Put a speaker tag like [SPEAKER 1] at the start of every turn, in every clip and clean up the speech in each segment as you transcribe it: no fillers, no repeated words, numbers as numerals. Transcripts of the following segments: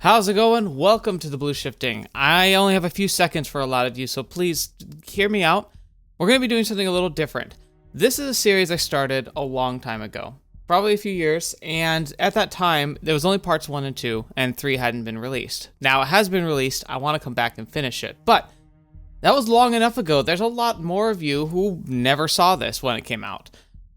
[SPEAKER 1] How's it going? Welcome to TheBlueShifting. I only have a few seconds for a lot of you, so please hear me out. We're going to be doing something a little different. This is a series I started a long time ago, probably a few years, and at that time, there was only parts 1 and 2, and 3 hadn't been released. Now it has been released, I want to come back and finish it, but that was long enough ago. There's a lot more of you who never saw this when it came out.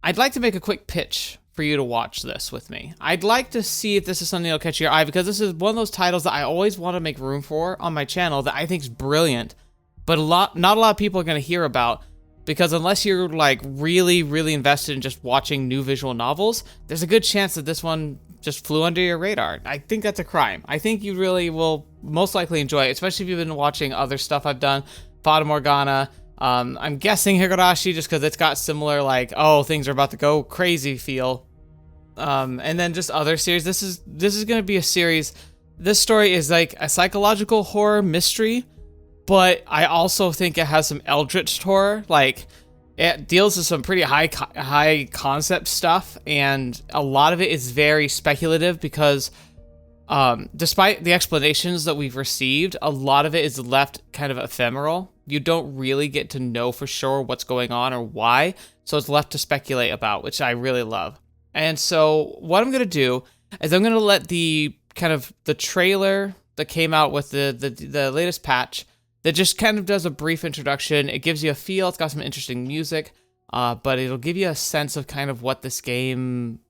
[SPEAKER 1] I'd like to make a quick pitch for you to watch this with me. I'd like to see if this is something that'll catch your eye, because this is one of those titles that I always want to make room for on my channel that I think is brilliant, but not a lot of people are going to hear about, because unless you're like really invested in just watching new visual novels, there's a good chance that this one just flew under your radar. I think that's a crime. I think you really will most likely enjoy it, especially if you've been watching other stuff I've done, Fata Morgana. I'm guessing Higurashi just because it's got similar like, oh, things are about to go crazy feel. And then just other series. This is going to be a series. This story is like a psychological horror mystery, but I also think it has some eldritch horror. Like, it deals with some pretty high concept stuff, and a lot of it is very speculative because despite the explanations that we've received, a lot of it is left kind of ephemeral. You don't really get to know for sure what's going on or why, so it's left to speculate about, which I really love. And so what I'm going to do is I'm going to let the trailer that came out with the latest patch that just kind of does a brief introduction. It gives you a feel. It's got some interesting music, but it'll give you a sense of kind of what this game,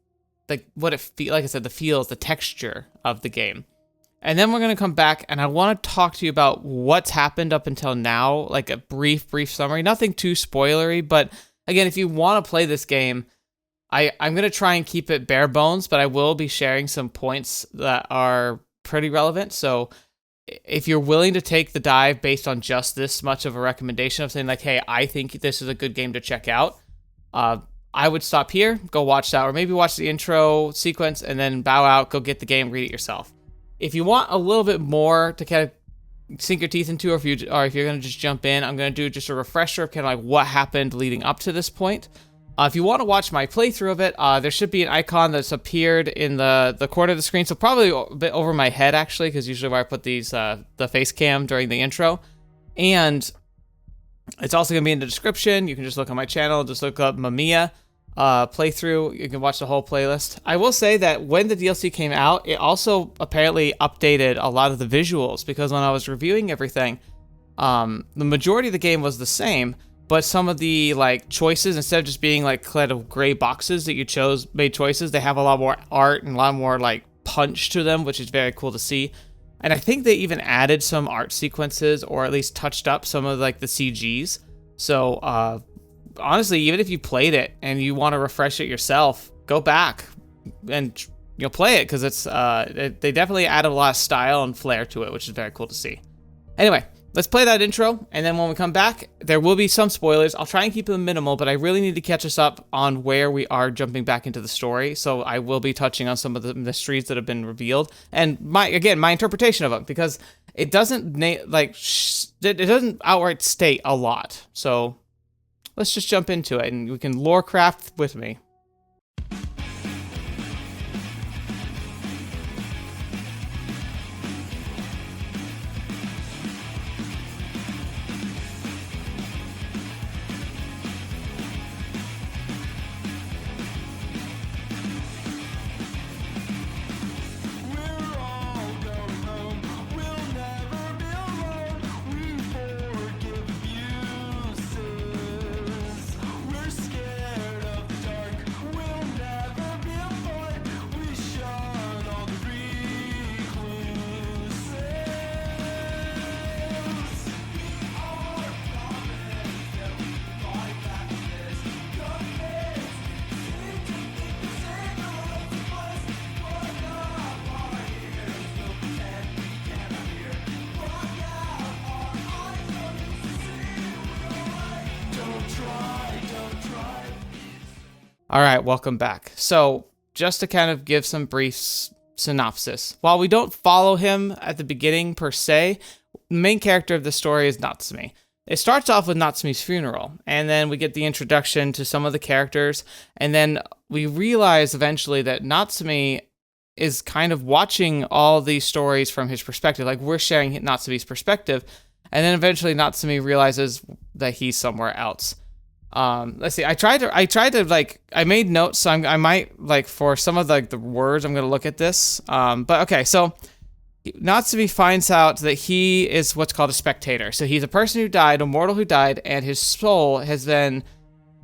[SPEAKER 1] like what it feels, like I said, the feels, the texture of the game. And then we're going to come back and I want to talk to you about what's happened up until now, like a brief summary, nothing too spoilery, but again, if you want to play this game, I'm going to try and keep it bare bones, but I will be sharing some points that are pretty relevant. So if you're willing to take the dive based on just this much of a recommendation of saying like, hey, I think this is a good game to check out, I would stop here, go watch that, or maybe watch the intro sequence and then bow out, go get the game, read it yourself. If you want a little bit more to kind of sink your teeth into, or if you're going to just jump in, I'm going to do just a refresher of kind of like what happened leading up to this point. If you want to watch my playthrough of it, there should be an icon that's appeared in the corner of the screen, so probably a bit over my head, actually, because usually where I put these, the face cam during the intro. And it's also going to be in the description. You can just look on my channel, just look up Mamiya playthrough. You can watch the whole playlist. I will say that when the DLC came out, it also apparently updated a lot of the visuals, because when I was reviewing everything, the majority of the game was the same, but some of the like choices, instead of just being like kind of gray boxes that you made choices, they have a lot more art and a lot more like punch to them, which is very cool to see. And I think they even added some art sequences, or at least touched up some of like the CGs. So honestly, even if you played it and you want to refresh it yourself, go back and you'll play it, because it's they definitely added a lot of style and flair to it, which is very cool to see. Anyway, let's play that intro, and then when we come back, there will be some spoilers. I'll try and keep them minimal, but I really need to catch us up on where we are jumping back into the story, so I will be touching on some of the mysteries that have been revealed, and my interpretation of them, because it doesn't it doesn't outright state a lot. So let's just jump into it, and we can lore craft with me. All right, welcome back. So just to kind of give some brief synopsis, while we don't follow him at the beginning per se, the main character of the story is Natsumi. It starts off with Natsumi's funeral, and then we get the introduction to some of the characters, and then we realize eventually that Natsumi is kind of watching all these stories from his perspective. Like, we're sharing Natsumi's perspective, and then eventually Natsumi realizes that he's somewhere else. Let's see. I tried to like, I made notes, so I might, like, for some of the words, I'm going to look at this. But okay, so Natsumi finds out that he is what's called a spectator. So he's a person who died, a mortal who died, and his soul has then,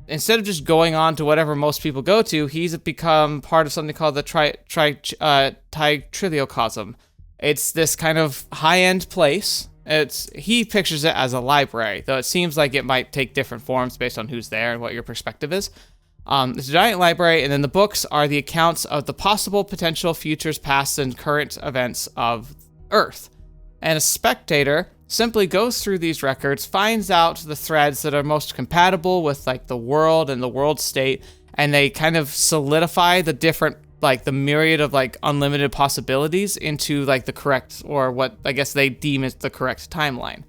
[SPEAKER 1] instead of just going on to whatever most people go to, he's become part of something called the Trilliocosm. It's this kind of high-end place. He pictures it as a library, though it seems like it might take different forms based on who's there and what your perspective is. It's a giant library, and then the books are the accounts of the possible, potential, futures, past, and current events of Earth. And a spectator simply goes through these records, finds out the threads that are most compatible with, like, the world and the world state, and they kind of solidify the different, like, the myriad of, like, unlimited possibilities into, like, the correct, or what I guess they deem as the correct timeline.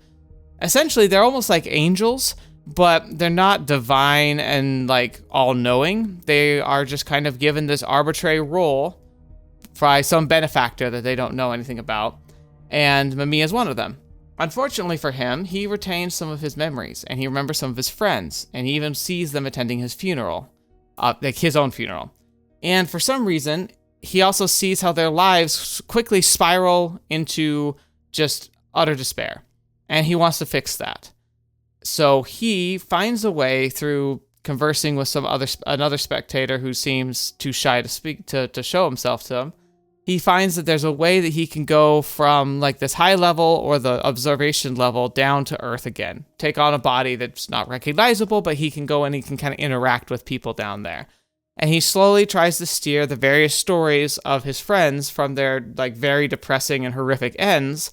[SPEAKER 1] Essentially, they're almost like angels, but they're not divine and, like, all-knowing. They are just kind of given this arbitrary role by some benefactor that they don't know anything about, and Mamiya is one of them. Unfortunately for him, he retains some of his memories, and he remembers some of his friends, and he even sees them attending his funeral, like his own funeral. And for some reason, he also sees how their lives quickly spiral into just utter despair, and he wants to fix that. So he finds a way through conversing with another spectator who seems too shy to speak to show himself to him. He finds that there's a way that he can go from, like, this high level or the observation level down to Earth again, take on a body that's not recognizable, but he can go and he can kind of interact with people down there. And he slowly tries to steer the various stories of his friends from their, like, very depressing and horrific ends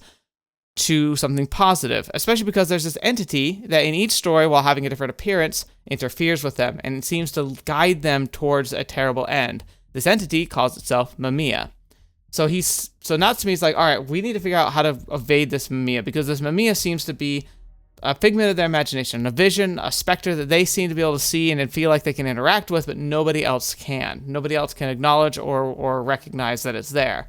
[SPEAKER 1] to something positive, especially because there's this entity that in each story, while having a different appearance, interferes with them, and it seems to guide them towards a terrible end. This entity calls itself Mamiya. So Natsumi's like, all right, we need to figure out how to evade this Mamiya, because this Mamiya seems to be a figment of their imagination, a vision, a specter that they seem to be able to see and feel like they can interact with, but nobody else can. Nobody else can acknowledge or recognize that it's there.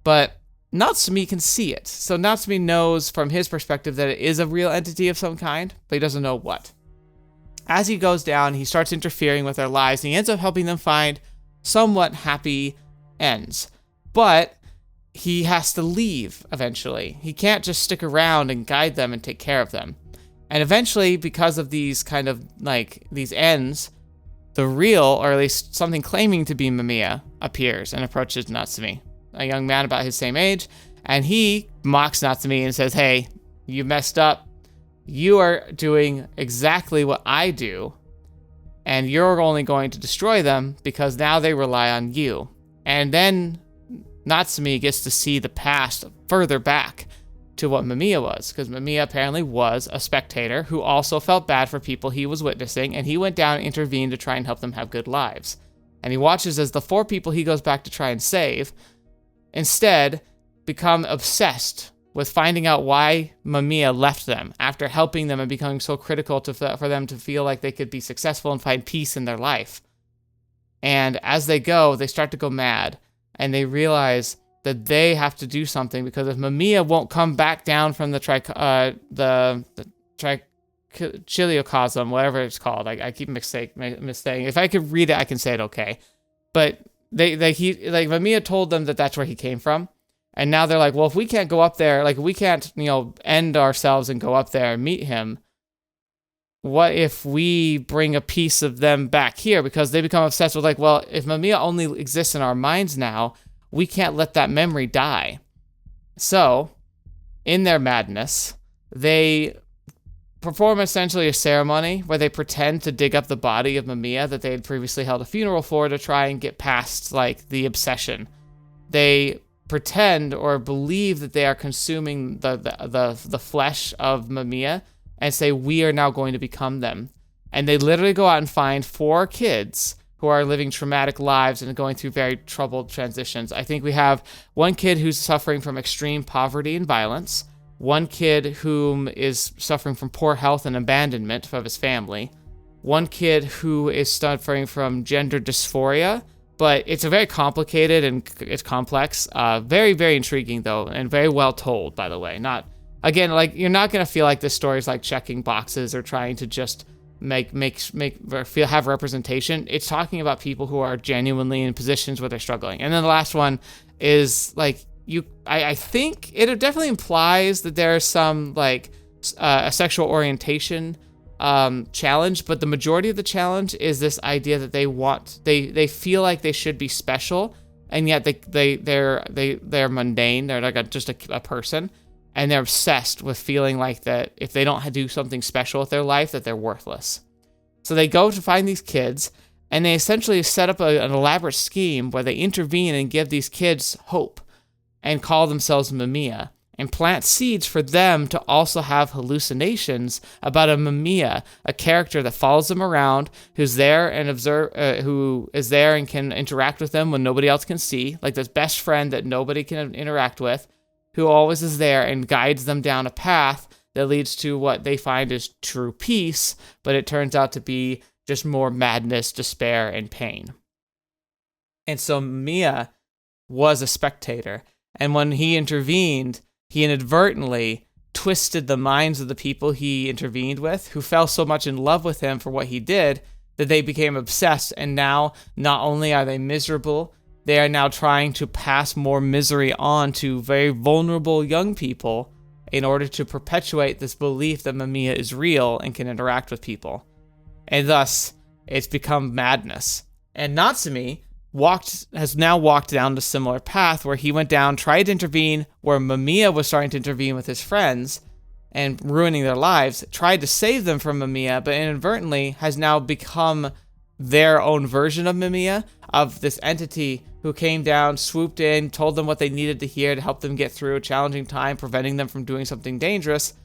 [SPEAKER 1] But Natsumi can see it. So Natsumi knows from his perspective that it is a real entity of some kind, but he doesn't know what. As he goes down, he starts interfering with their lives, and he ends up helping them find somewhat happy ends. But he has to leave eventually. He can't just stick around and guide them and take care of them. And eventually, because of these kind of, like, these ends, the real, or at least something claiming to be Mamiya, appears and approaches Natsumi, a young man about his same age, and he mocks Natsumi and says, hey, you messed up. You are doing exactly what I do, and you're only going to destroy them because now they rely on you. And then Natsumi gets to see the past further back to what Mamiya was, because Mamiya apparently was a spectator who also felt bad for people he was witnessing, and he went down and intervened to try and help them have good lives. And he watches as the 4 people he goes back to try and save instead become obsessed with finding out why Mamiya left them after helping them and becoming so critical for them to feel like they could be successful and find peace in their life. And as they go, they start to go mad, and they realize that they have to do something, because if Mamiya won't come back down from the Trichiliocosm, whatever it's called, I keep mistaking. If I could read it, I can say it okay. But Mamiya told them that that's where he came from, and now they're like, well, if we can't go up there, like, we can't, end ourselves and go up there and meet him, what if we bring a piece of them back here? Because they become obsessed with, like, well, if Mamiya only exists in our minds now, we can't let that memory die. So, in their madness, they perform essentially a ceremony where they pretend to dig up the body of Mamiya that they had previously held a funeral for, to try and get past, like, the obsession. They pretend or believe that they are consuming the flesh of Mamiya and say, we are now going to become them. And they literally go out and find 4 kids who are living traumatic lives and going through very troubled transitions. I think we have one kid who's suffering from extreme poverty and violence, one kid whom is suffering from poor health and abandonment of his family, one kid who is suffering from gender dysphoria, but it's a very complicated and it's complex. Very, very intriguing though, and very well told, by the way. Not, again, like, you're not gonna feel like this story is like checking boxes or trying to just have representation. It's talking about people who are genuinely in positions where they're struggling. And then the last one is like, I think it definitely implies that there's some like a sexual orientation challenge, but the majority of the challenge is this idea that they feel like they should be special, and yet they're mundane. They're like just a person, and they're obsessed with feeling like that if they don't do something special with their life, that they're worthless. So they go to find these kids, and they essentially set up an elaborate scheme where they intervene and give these kids hope, and call themselves Mamiya, and plant seeds for them to also have hallucinations about a Mamiya, a character that follows them around, who's there and who is there and can interact with them when nobody else can see, like this best friend that nobody can interact with, who always is there and guides them down a path that leads to what they find is true peace, but it turns out to be just more madness, despair, and pain. And so Mamiya was a spectator, and when he intervened, he inadvertently twisted the minds of the people he intervened with, who fell so much in love with him for what he did that they became obsessed. And now, not only are they miserable, they are now trying to pass more misery on to very vulnerable young people in order to perpetuate this belief that Mamiya is real and can interact with people. And thus, it's become madness. And Natsumi has now walked down a similar path where he went down, tried to intervene where Mamiya was starting to intervene with his friends and ruining their lives, tried to save them from Mamiya, but inadvertently has now become their own version of Mamiya, of this entity who came down, swooped in, told them what they needed to hear to help them get through a challenging time, preventing them from doing something dangerous,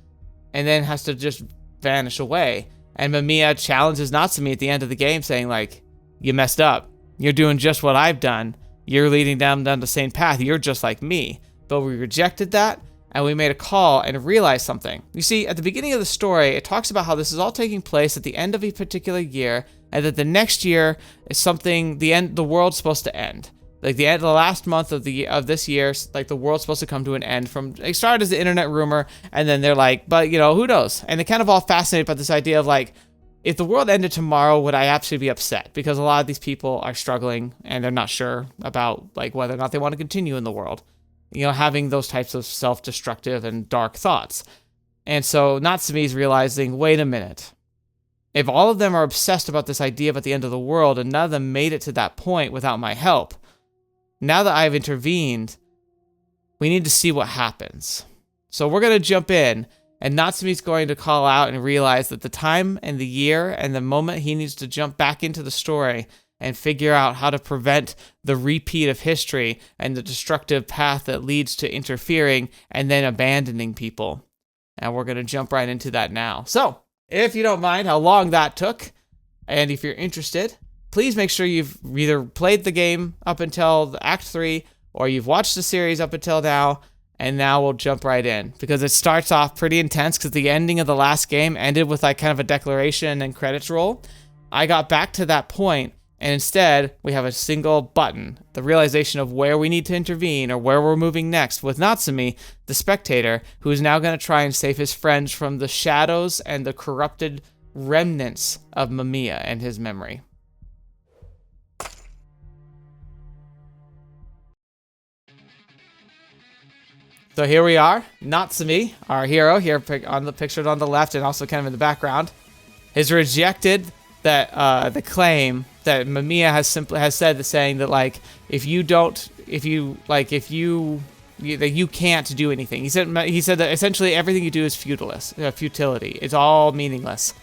[SPEAKER 1] and then has to just vanish away. And Mamiya challenges Natsumi at the end of the game, saying like, you messed up. You're doing just what I've done. You're leading them down the same path. You're just like me. But we rejected that, and we made a call and realized something. You see, at the beginning of the story, it talks about how this is all taking place at the end of a particular year, and that the next year is the world's supposed to end. Like the last month of this year, like the world's supposed to come to an end. It started as the internet rumor, and then they're like, but who knows? And they're kind of all fascinated by this idea of like, if the world ended tomorrow, would I actually be upset? Because a lot of these people are struggling and they're not sure about like whether or not they want to continue in the world. Having those types of self-destructive and dark thoughts. And so Natsumi is realizing, wait a minute. If all of them are obsessed about this idea about the end of the world and none of them made it to that point without my help, now that I've intervened, we need to see what happens. So we're going to jump in. And Natsumi's going to call out and realize that the time and the year and the moment he needs to jump back into the story and figure out how to prevent the repeat of history and the destructive path that leads to interfering and then abandoning people. And we're going to jump right into that now. So, if you don't mind how long that took, and if you're interested, please make sure you've either played the game up until Act 3 or you've watched the series up until now. And now we'll jump right in, because it starts off pretty intense, because the ending of the last game ended with like kind of a declaration and credits roll. I got back to that point, and instead we have a single button, the realization of where we need to intervene or where we're moving next, with Natsumi, the spectator, who is now going to try and save his friends from the shadows and the corrupted remnants of Mamiya and his memory. So here we are, Natsumi, our hero, here on the pictured on the left and also kind of in the background, has rejected that the claim that Mamiya has said, saying that like if you can't do anything. He said that essentially everything you do is futility. It's all meaningless.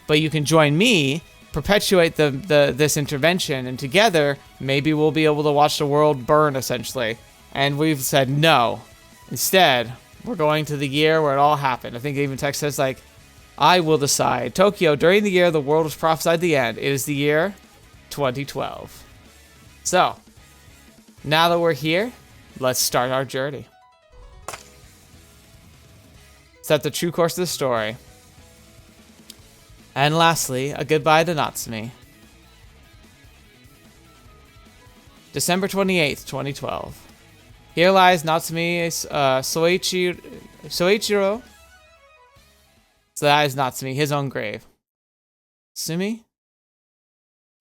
[SPEAKER 1] But you can join me, perpetuate this intervention, and together maybe we'll be able to watch the world burn essentially. And we've said no. Instead, we're going to the year where it all happened. I think even text says, like, I will decide. Tokyo, during the year the world was prophesied the end. It is the year 2012. So, now that we're here, let's start our journey. Set the true course of the story. And lastly, a goodbye to Natsumi. December 28th, 2012. Here lies Natsumi Soichiro. So that is Natsumi, his own grave. Sumi?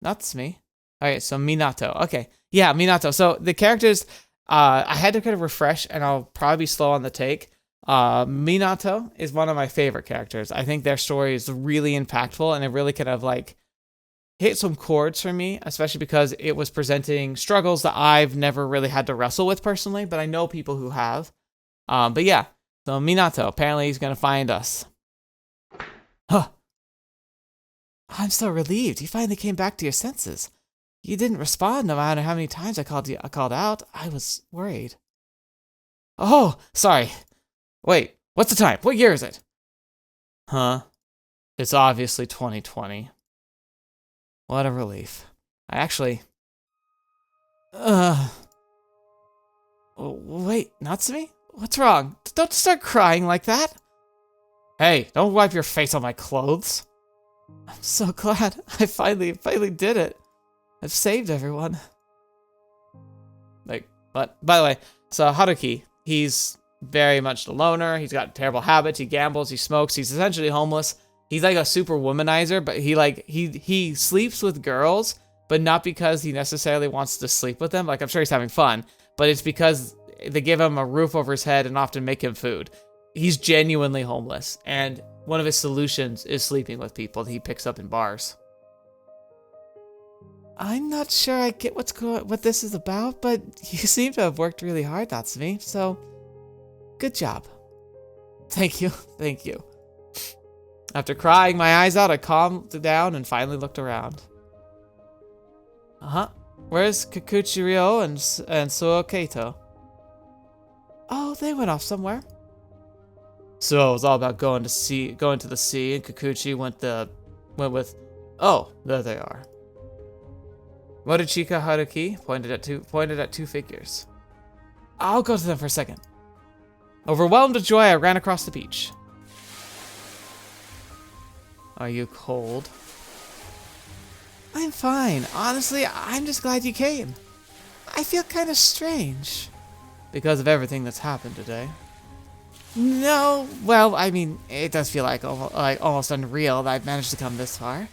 [SPEAKER 1] Natsumi? Alright, so Minato. Okay. Yeah, Minato. So the characters, I had to kind of refresh, and I'll probably be slow on the take. Minato is one of my favorite characters. I think their story is really impactful, and it really kind of like hit some chords for me, especially because it was presenting struggles that I've never really had to wrestle with personally, but I know people who have. But yeah, so Minato, apparently he's going to find us. Huh. I'm so relieved. You finally came back to your senses. You didn't respond no matter how many times I called out. I was worried. Oh, sorry. Wait, what's the time? What year is it? Huh? It's obviously 2020. What a relief. I actually... Wait, Natsumi? What's wrong? Don't start crying like that. Hey, don't wipe your face on my clothes. I'm so glad. I finally did it. I've saved everyone. Like, but by the way, so Haruki, he's very much the loner. He's got terrible habits. He gambles. He smokes. He's essentially homeless. He's like a super womanizer, but he sleeps with girls, but not because he necessarily wants to sleep with them. Like, I'm sure he's having fun, but it's because they give him a roof over his head and often make him food. He's genuinely homeless, and one of his solutions is sleeping with people that he picks up in bars. I'm not sure I get what this is about, but you seem to have worked really hard, Natsumi, so good job. Thank you. Thank you. After crying my eyes out, I calmed down and finally looked around. Where's Kikuchi Ryo and Suo Kato? Oh, they went off somewhere. So it was all about going to the sea, and Kikuchi went with. Oh, there they are. Morichika Haruki pointed at two figures. I'll go to them for a second. Overwhelmed with joy, I ran across the beach. Are you cold? I'm fine. Honestly, I'm just glad you came. I feel kind of strange. Because of everything that's happened today. No, well, I mean, it does feel like almost unreal that I've managed to come this far.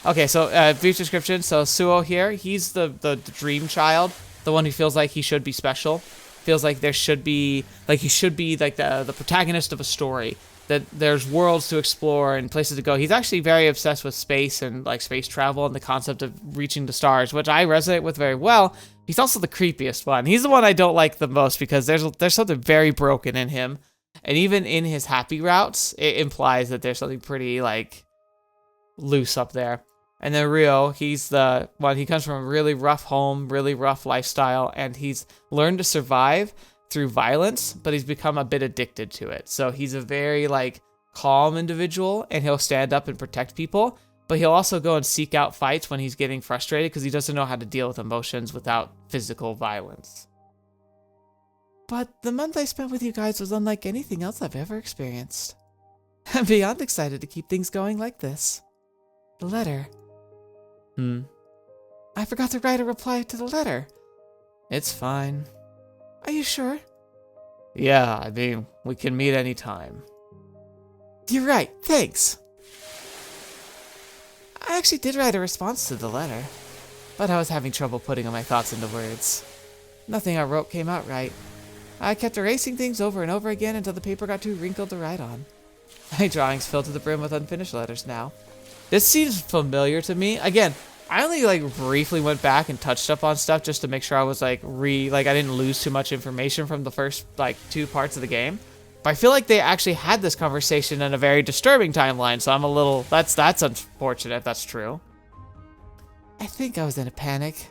[SPEAKER 1] Okay, so brief description. So Suo here, he's the dream child, the one who feels like he should be special, feels like he should be like the protagonist of a story. That there's worlds to explore and places to go. He's actually very obsessed with space and like space travel and the concept of reaching the stars, which I resonate with very well. He's also the creepiest one. He's the one I don't like the most because there's something very broken in him. And even in his happy routes, it implies that there's something pretty, like, loose up there. And then Ryo, he's the one, he comes from a really rough home, really rough lifestyle, and he's learned to survive through violence, but he's become a bit addicted to it. So he's a very, like, calm individual, and he'll stand up and protect people, but he'll also go and seek out fights when he's getting frustrated because he doesn't know how to deal with emotions without physical violence. But the month I spent with you guys was unlike anything else I've ever experienced. I'm beyond excited to keep things going like this. The letter. I forgot to write a reply to the letter. It's fine. Are you sure? Yeah, I mean, we can meet any time. You're right, thanks. I actually did write a response to the letter, but I was having trouble putting my thoughts into words. Nothing I wrote came out right. I kept erasing things over and over again until the paper got too wrinkled to write on. My drawings filled to the brim with unfinished letters now. This seems familiar to me. Again, I only like briefly went back and touched up on stuff just to make sure I was like I didn't lose too much information from the first like 2 parts of the game. But I feel like they actually had this conversation in a very disturbing timeline, so I'm a little that's unfortunate if that's true. I think I was in a panic.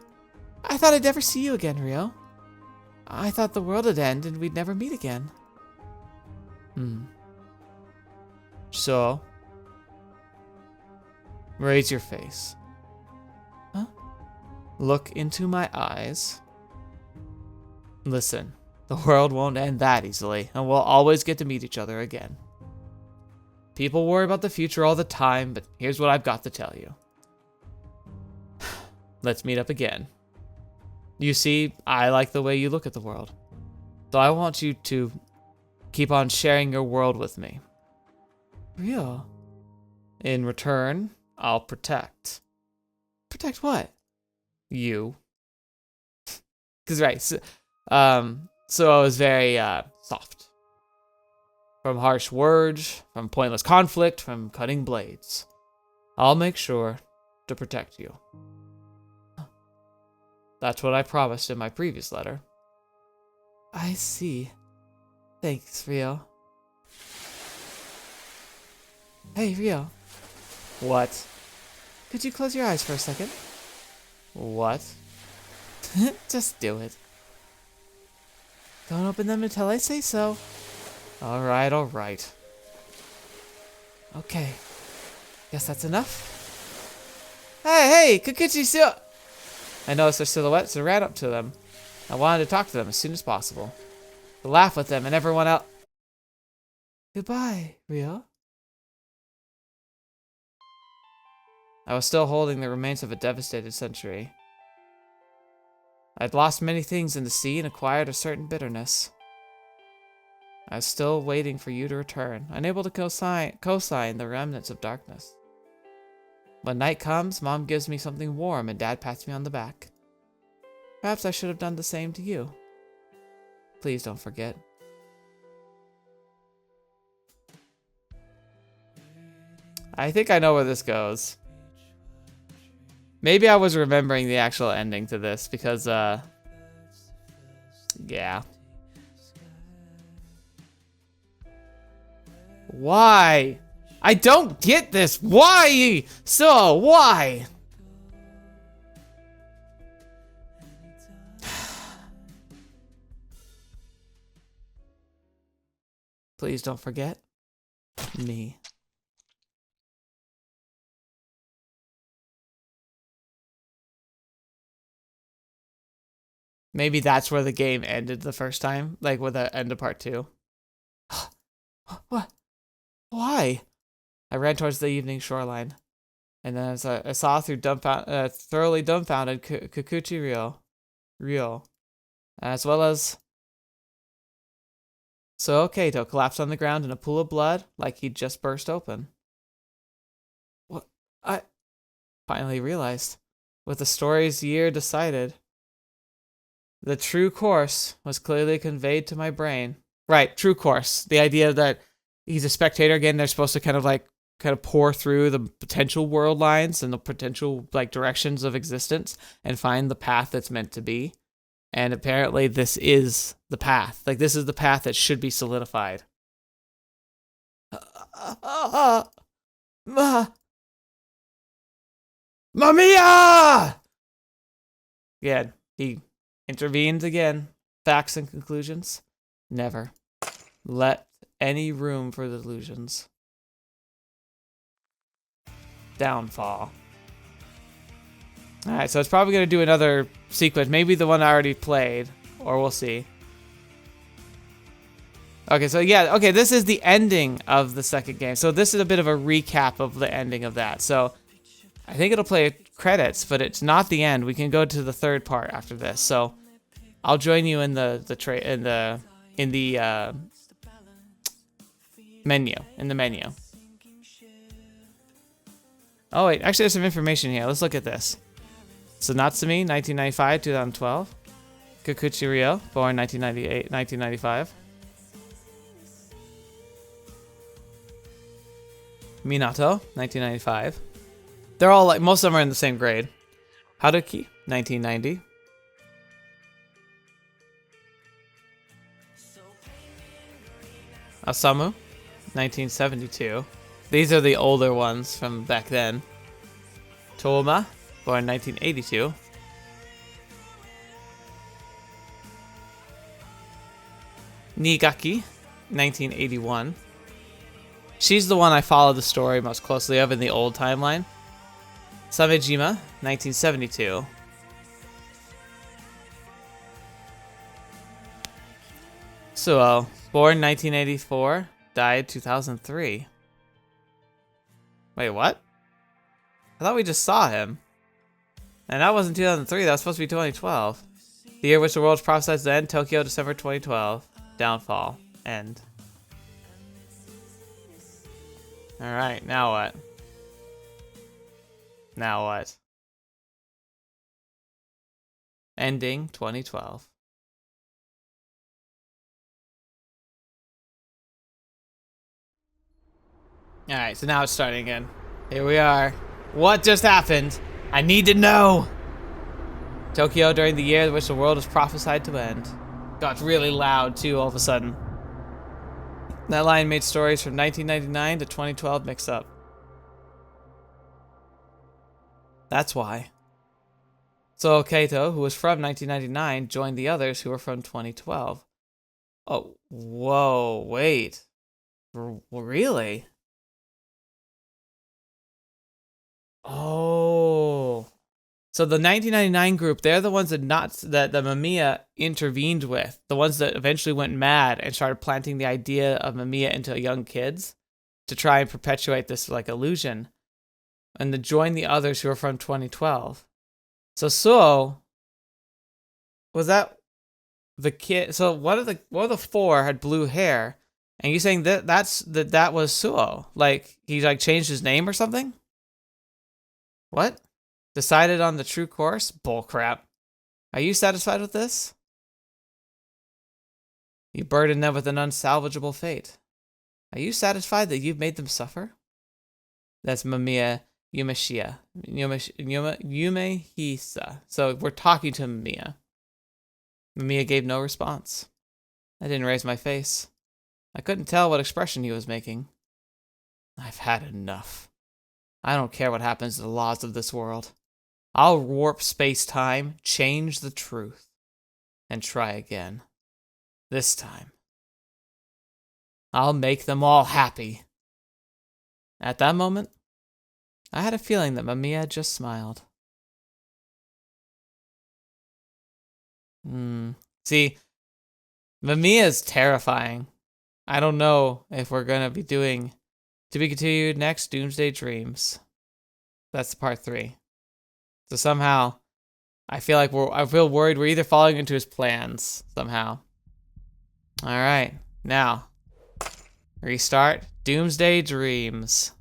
[SPEAKER 1] I thought I'd never see you again, Ryo. I thought the world would end and we'd never meet again. So? Raise your face. Huh? Look into my eyes. Listen, the world won't end that easily, and we'll always get to meet each other again. People worry about the future all the time, but here's what I've got to tell you. Let's meet up again. You see, I like the way you look at the world. So I want you to keep on sharing your world with me. Real. In return, I'll protect. Protect what? You. Cause right, so I was very soft. From harsh words, from pointless conflict, from cutting blades. I'll make sure to protect you. That's what I promised in my previous letter. I see. Thanks, Rio. Hey, Rio. What? Could you close your eyes for a second? What? Just do it. Don't open them until I say so. Alright, alright. Okay. Guess that's enough. Hey, Kikuchi, I noticed their silhouettes and ran up to them. I wanted to talk to them as soon as possible. To laugh with them and everyone else. Goodbye, Rio. I was still holding the remains of a devastated century. I'd lost many things in the sea and acquired a certain bitterness. I was still waiting for you to return, unable to co-sign the remnants of darkness. When night comes, Mom gives me something warm and Dad pats me on the back. Perhaps I should have done the same to you. Please don't forget. I think I know where this goes. Maybe I was remembering the actual ending to this because, yeah. Why? I don't get this. Why? So, why? Please don't forget me. Maybe that's where the game ended the first time, like with the end of part 2. What? Why? I ran towards the evening shoreline, and then as I saw through thoroughly dumbfounded Kikuchi Ryo, as well as So Kato collapsed on the ground in a pool of blood like he'd just burst open. What? I finally realized, with the story's year decided, the true course was clearly conveyed to my brain. Right, true course. The idea that he's a spectator again, they're supposed to kind of pour through the potential world lines and the potential directions of existence and find the path that's meant to be. And apparently this is the path. This is the path that should be solidified. Mamiya! Yeah, he intervenes again. Facts and conclusions. Never let any room for delusions. Downfall. Alright, so it's probably going to do another sequence. Maybe the one I already played. Or we'll see. Okay, so yeah. Okay, this is the ending of the second game. So this is a bit of a recap of the ending of that. So I think it'll play credits, but it's not the end. We can go to the third part after this. So I'll join you in the menu. Oh wait, actually there's some information here. Let's look at this. So Natsumi, 1995-2012. Kikuchi Ryo, born 1995. Minato, 1995. They're all most of them are in the same grade. Haruki, 1990. Osamu, 1972. These are the older ones from back then. Toma, born 1982. Nigaki, 1981. She's the one I follow the story most closely of in the old timeline. Samejima, 1972. Suo, born 1984, died 2003. Wait, what? I thought we just saw him. And that wasn't 2003, that was supposed to be 2012. The year which the world prophesied to end. Tokyo, December 2012. Downfall. End. Alright, now what? Now what? Ending 2012. Alright, so now it's starting again. Here we are. What just happened? I need to know! Tokyo during the year in which the world is prophesied to end. Got really loud too all of a sudden. That line made stories from 1999 to 2012 mix up. That's why. So Kaito, who was from 1999, joined the others who were from 2012. Oh, whoa, wait. Really? Oh. So the 1999 group, they're the ones that the Mamiya intervened with. The ones that eventually went mad and started planting the idea of Mamiya into young kids to try and perpetuate this like illusion. And to join the others who were from 2012. So Suo, was that the kid? So one of the four had blue hair, and you saying that that was Suo? Like he like changed his name or something? What? Decided on the true course? Bullcrap. Are you satisfied with this? You burden them with an unsalvageable fate. Are you satisfied that you've made them suffer? That's Mamiya Yumehisa. So we're talking to Mamiya. Mamiya gave no response. I didn't raise my face. I couldn't tell what expression he was making. I've had enough. I don't care what happens to the laws of this world. I'll warp space-time, change the truth, and try again. This time, I'll make them all happy. At that moment, I had a feeling that Mamiya just smiled. See, Mamiya's terrifying. I don't know if we're gonna be doing to be continued next Doomsday Dreams. That's part 3. So somehow, I feel worried we're either falling into his plans somehow. All right, now restart Doomsday Dreams.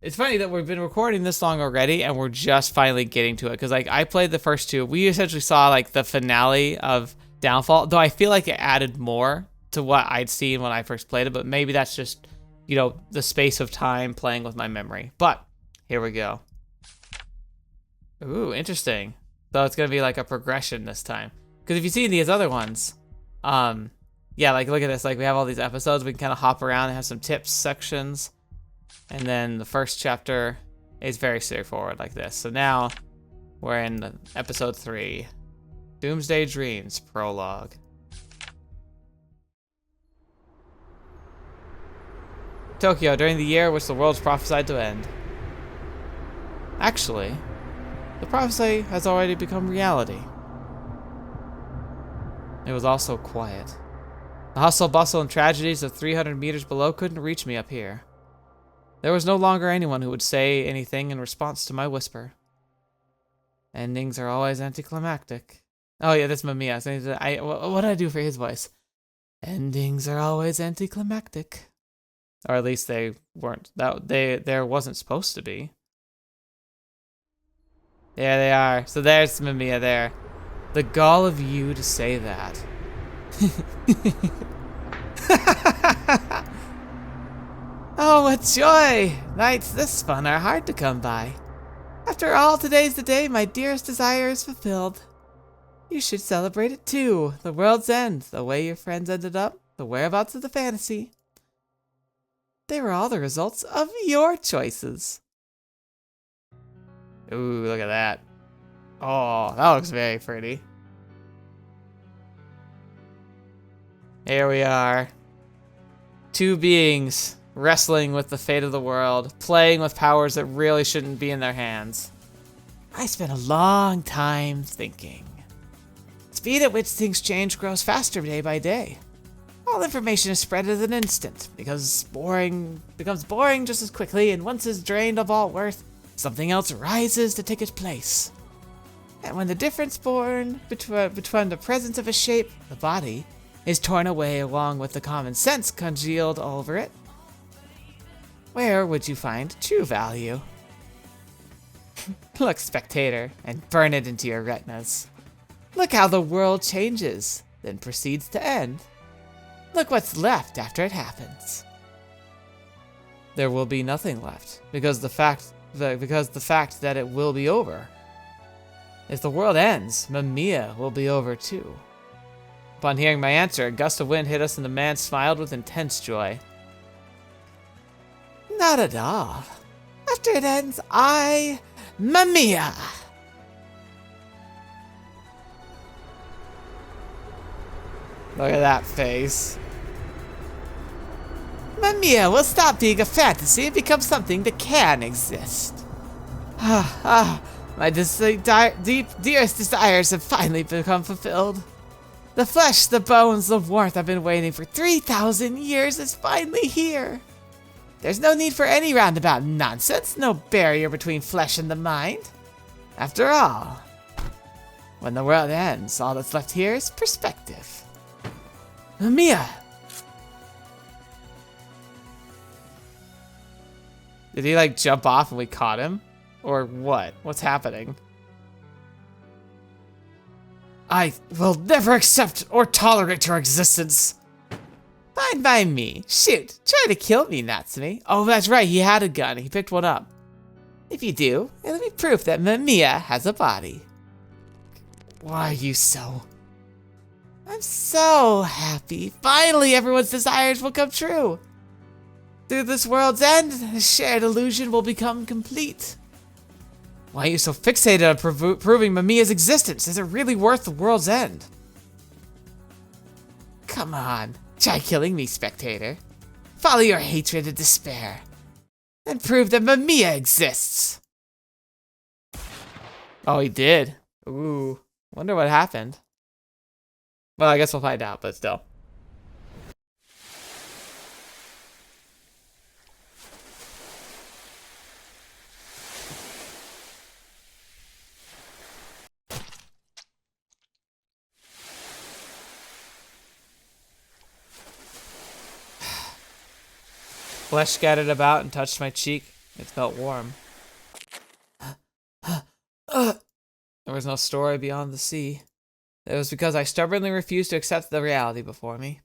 [SPEAKER 1] It's funny that we've been recording this long already, and we're just finally getting to it. Because like I played the first 2, we essentially saw like the finale of Downfall. Though I feel like it added more to what I'd seen when I first played it. But maybe that's just, you know, the space of time playing with my memory. But here we go. Ooh, interesting. So it's gonna be like a progression this time. Because if you see these other ones, yeah, like look at this. Like we have all these episodes. We can kind of hop around and have some tips sections. And then the first chapter is very straightforward like this. So now we're in episode 3, Doomsday Dreams Prolog. Tokyo during the year which the world's prophesied to end. Actually, the prophecy has already become reality. It was also quiet. The hustle, bustle, and tragedies of 300 meters below couldn't reach me up here. There was no longer anyone who would say anything in response to my whisper. Endings are always anticlimactic. Oh yeah, that's Mamiya. What did I do for his voice? Endings are always anticlimactic. Or at least they weren't. There wasn't supposed to be. There they are. So there's Mamiya there. The gall of you to say that. Oh, what joy! Nights this fun are hard to come by. After all, today's the day my dearest desire is fulfilled. You should celebrate it too. The world's end, the way your friends ended up, the whereabouts of the fantasy. They were all the results of your choices. Ooh, look at that. Oh, that looks very pretty. Here we are. 2 beings wrestling with the fate of the world, playing with powers that really shouldn't be in their hands. I spent a long time thinking. Speed at which things change grows faster day by day. All information is spread in an instant, because becomes boring just as quickly, and once it's drained of all worth, something else rises to take its place. And when the difference born between the presence of a shape, the body, is torn away along with the common sense congealed over it, where would you find true value? Look, spectator, and burn it into your retinas. Look how the world changes, then proceeds to end. Look what's left after it happens. There will be nothing left, because the fact that it will be over. If the world ends, Mamiya will be over too. Upon hearing my answer, a gust of wind hit us and the man smiled with intense joy. Not at all. After it ends, Mamiya! Look at that face. Mamiya will stop being a fantasy and become something that can exist. My dearest desires have finally become fulfilled. The flesh, the bones, the warmth I've been waiting for 3,000 years is finally here. There's no need for any roundabout nonsense, no barrier between flesh and the mind. After all, when the world ends, all that's left here is perspective. Mamiya! Did he like jump off and we caught him? Or what? What's happening? I will never accept or tolerate your existence. Fine by me. Shoot, try to kill me, Natsumi. Oh, that's right, he had a gun. He picked one up. If you do, it'll be proof that Mamiya has a body. Why are you so... I'm so happy. Finally, everyone's desires will come true. Through this world's end, the shared illusion will become complete. Why are you so fixated on proving Mamiya's existence? Is it really worth the world's end? Come on, try killing me, spectator. Follow your hatred and despair. And prove that Mamiya exists. Oh, he did. Ooh, wonder what happened. Well, I guess we'll find out, but still. Flesh scattered about and touched my cheek. It felt warm. There was no story beyond the sea. It was because I stubbornly refused to accept the reality before me.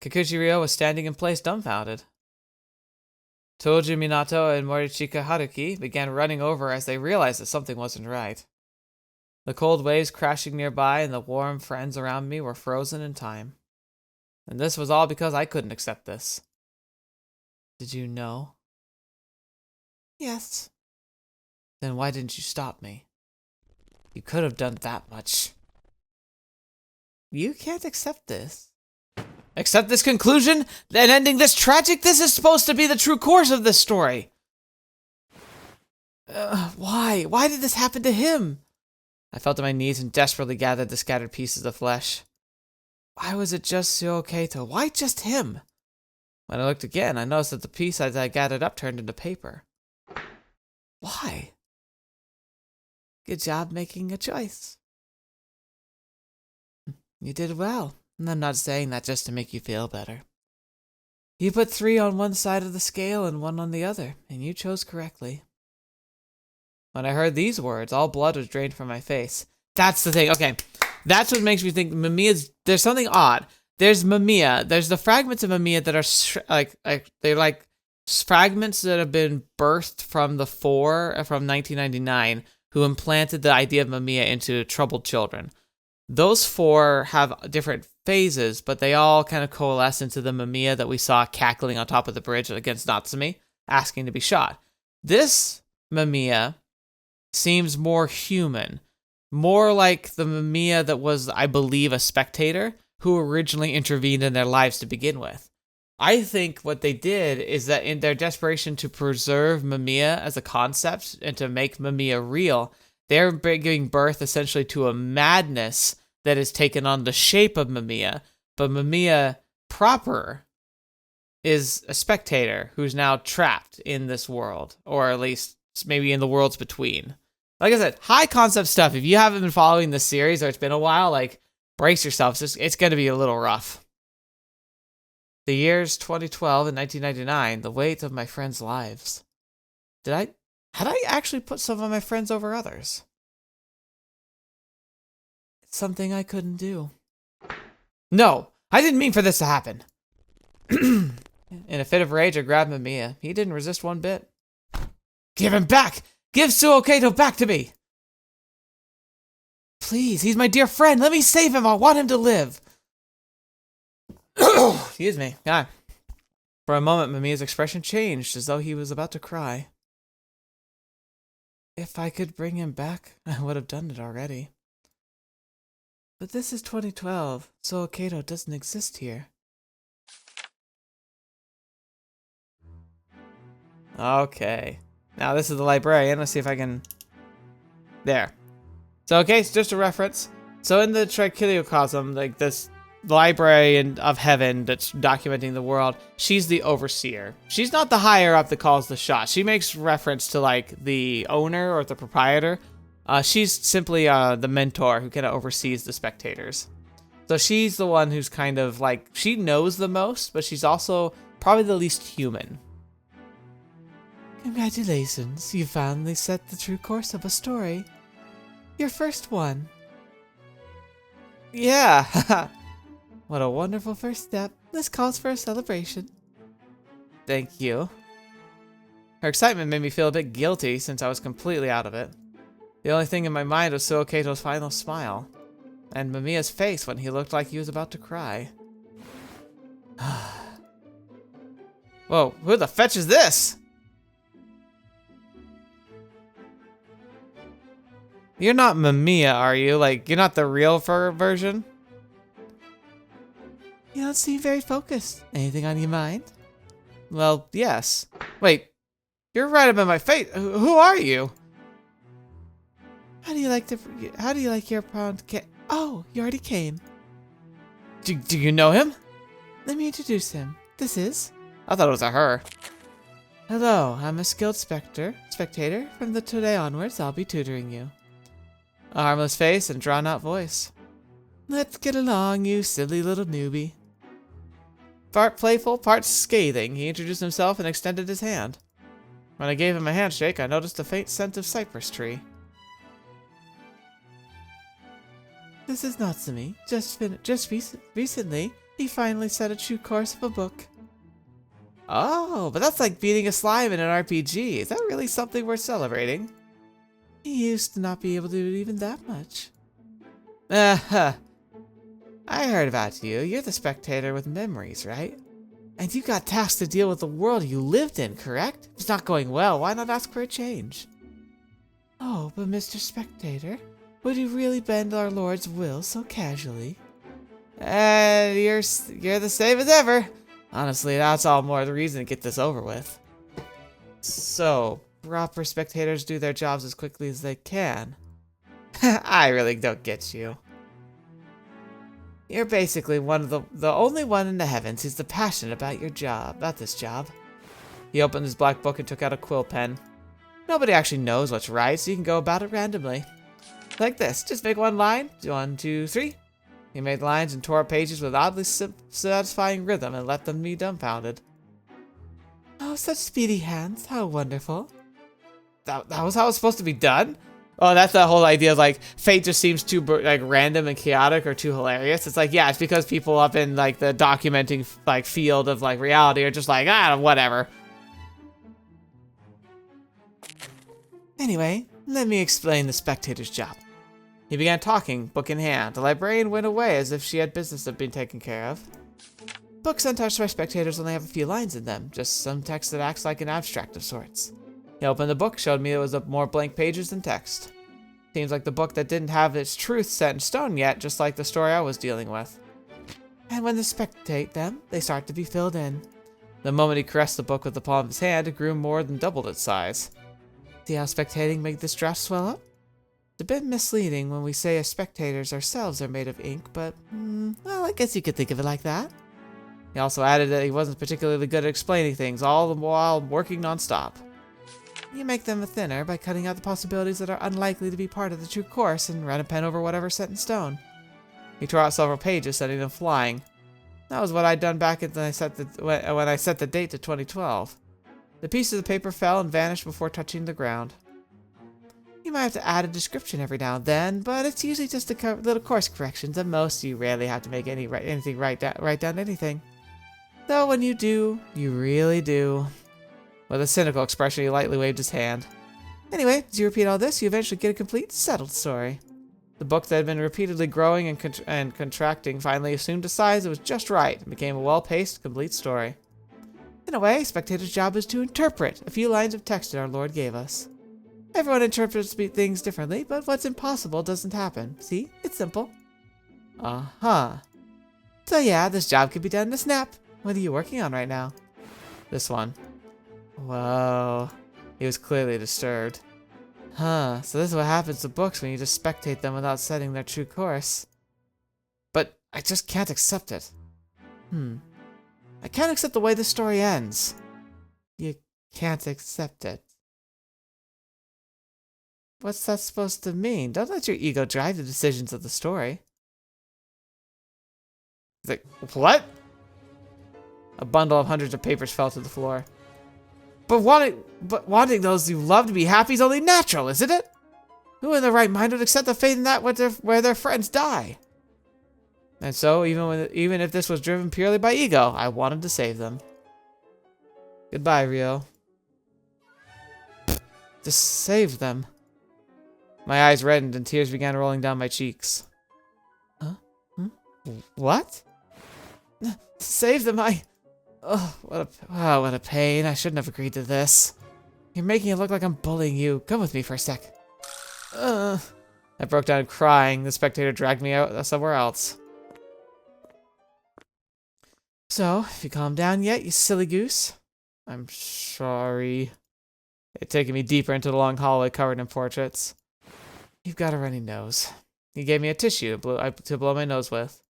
[SPEAKER 1] Kikuchi Ryo was standing in place dumbfounded. Toji Minato and Morichika Haruki began running over as they realized that something wasn't right. The cold waves crashing nearby and the warm friends around me were frozen in time. And this was all because I couldn't accept this. Did you know? Yes. Then why didn't you stop me? You could have done that much. You can't accept this. Accept this conclusion? Then ending this tragic? This is supposed to be the true course of this story. Why? Why did this happen to him? I fell to my knees and desperately gathered the scattered pieces of flesh. Why was it just so okay to... Why just him? When I looked again, I noticed that the piece I gathered up turned into paper. Why? Good job making a choice. You did well, and I'm not saying that just to make you feel better. You put 3 on one side of the scale and 1 on the other, and you chose correctly. When I heard these words, all blood was drained from my face. That's the thing, okay. That's what makes me think Mamiya's... There's something odd. There's Mamiya. There's the fragments of Mamiya that are they're like fragments that have been birthed from the 4 from 1999 who implanted the idea of Mamiya into troubled children. Those 4 have different phases, but they all kind of coalesce into the Mamiya that we saw cackling on top of the bridge against Natsumi, asking to be shot. This Mamiya seems more human, more like the Mamiya that was, I believe, a spectator who originally intervened in their lives to begin with. I think what they did is that in their desperation to preserve Mamiya as a concept and to make Mamiya real, they're giving birth essentially to a madness that has taken on the shape of Mamiya, but Mamiya proper is a spectator who's now trapped in this world, or at least maybe in the worlds between. Like I said, high concept stuff. If you haven't been following this series or it's been a while, like, brace yourselves. It's going to be a little rough. The years 2012 and 1999, the weight of my friends' lives. Had I actually put some of my friends over others? It's something I couldn't do. No, I didn't mean for this to happen. In a fit of rage, I grabbed Mamiya. He didn't resist one bit. Give him back! Give Suokato back to me! Please, he's my dear friend. Let me save him. I want him to live. Excuse me. God. For a moment, Mamiya's expression changed, as though he was about to cry. If I could bring him back, I would have done it already. But this is 2012, so Suokato doesn't exist here. Okay. Now this is the librarian. Let's see if I can... There. So, okay, it's just a reference. So in the Trichiliocosm, like this librarian of heaven that's documenting the world, she's the overseer. She's not the higher up that calls the shots. She makes reference to like the owner or the proprietor. She's simply the mentor who kind of oversees the spectators. So she's the one who's kind of like, she knows the most, but she's also probably the least human. Congratulations, you finally set the true course of a story. Your first one. Yeah, what a wonderful first step. This calls for a celebration. Thank you. Her excitement made me feel a bit guilty since I was completely out of it. The only thing in my mind was Suokato's final smile, and Mamiya's face when he looked like he was about to cry. Whoa, who the fetch is this? You're not Mamiya, are you? Like, you're not the real version? You don't seem very focused. Anything on your mind? Well, yes. Wait, you're right up in my face. Who are you? How do you like your pound cake? Oh, you already came. Do you know him? Let me introduce him. This is... I thought it was a her. Hello, I'm a skilled spectator. From today onwards, I'll be tutoring you. A harmless face and drawn-out voice. Let's get along, you silly little newbie. Part playful, part scathing, he introduced himself and extended his hand. When I gave him a handshake, I noticed a faint scent of cypress tree. This is Natsumi. Just recently, he finally set a true course of a book. Oh, but that's like beating a slime in an RPG. Is that really something worth celebrating? He used to not be able to do even that much. I heard about you. You're the spectator with memories, right? And you got tasked to deal with the world you lived in, correct? If it's not going well, why not ask for a change? Oh, but Mr. Spectator, would you really bend our Lord's will so casually? You're the same as ever. Honestly, that's all more the reason to get this over with. So, proper spectators do their jobs as quickly as they can. I really don't get you. You're basically one of the only one in the heavens who's passionate about this job. He opened his black book and took out a quill pen. Nobody actually knows what's right, so you can go about it randomly. Like this, just make one line, 1, 2, 3. He made lines and tore up pages with oddly satisfying rhythm and left them be dumbfounded. Oh, such speedy hands, how wonderful. That was how it's supposed to be done? Oh, that's the whole idea of like fate just seems too like random and chaotic or too hilarious. It's like, yeah, it's because people up in like the documenting like field of like reality are just like, whatever. Anyway, let me explain the spectator's job. He began talking, book in hand. The librarian went away as if she had business that had been taken care of. Books untouched by spectators only have a few lines in them, just some text that acts like an abstract of sorts. He opened the book, showed me it was more blank pages than text. Seems like the book that didn't have its truth set in stone yet, just like the story I was dealing with. And when they spectate them, they start to be filled in. The moment he caressed the book with the palm of his hand, it grew more than doubled its size. See how spectating made this draft swell up? It's a bit misleading when we say as spectators ourselves are made of ink, but, well, I guess you could think of it like that. He also added that he wasn't particularly good at explaining things, all the while working non-stop. You make them thinner by cutting out the possibilities that are unlikely to be part of the true course and run a pen over whatever's set in stone. He tore out several pages, setting them flying. That was what I'd done back when I set the date to 2012. The pieces of paper fell and vanished before touching the ground. You might have to add a description every now and then, but it's usually just a little course corrections. At most, you rarely have to make write down anything. Though when you do, you really do. With a cynical expression, he lightly waved his hand. Anyway, as you repeat all this, you eventually get a complete, settled story. The book that had been repeatedly growing and contracting finally assumed a size that was just right and became a well-paced, complete story. In a way, spectator's job is to interpret a few lines of text that our Lord gave us. Everyone interprets things differently, but what's impossible doesn't happen. See? It's simple. Uh-huh. So yeah, this job could be done in a snap. What are you working on right now? This one. Whoa. He was clearly disturbed. Huh, so this is what happens to books when you just spectate them without setting their true course. But I just can't accept it. I can't accept the way the story ends. You can't accept it. What's that supposed to mean? Don't let your ego drive the decisions of the story. He's like, what? A bundle of hundreds of papers fell to the floor. But wanting those you love to be happy is only natural, isn't it? Who in their right mind would accept the fate in that where their friends die? And so, even if this was driven purely by ego, I wanted to save them. Goodbye, Rio. Just save them. My eyes reddened and tears began rolling down my cheeks. Huh? What? Save them, Oh, what a pain. I shouldn't have agreed to this. You're making it look like I'm bullying you. Come with me for a sec. I broke down crying. The spectator dragged me out somewhere else. So, have you calmed down yet, you silly goose? I'm sorry. They'd taken me deeper into the long hallway covered in portraits. You've got a runny nose. He gave me a tissue to blow my nose with.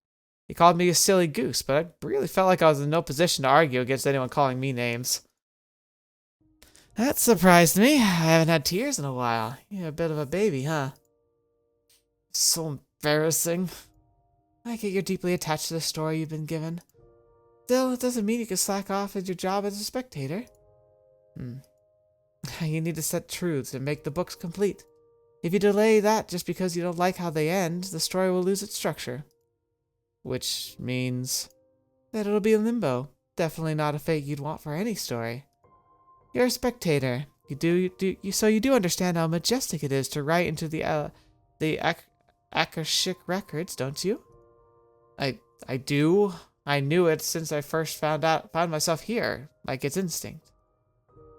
[SPEAKER 1] He called me a silly goose, but I really felt like I was in no position to argue against anyone calling me names. That surprised me. I haven't had tears in a while. You're a bit of a baby, huh? So embarrassing. I get you're deeply attached to the story you've been given. Still, it doesn't mean you can slack off at your job as a spectator. You need to set truths and make the books complete. If you delay that just because you don't like how they end, the story will lose its structure. Which means that it'll be in limbo. Definitely not a fate you'd want for any story. You're a spectator. So you do understand how majestic it is to write into the Akashic records, don't you? I do. I knew it since I first found myself here, like it's instinct.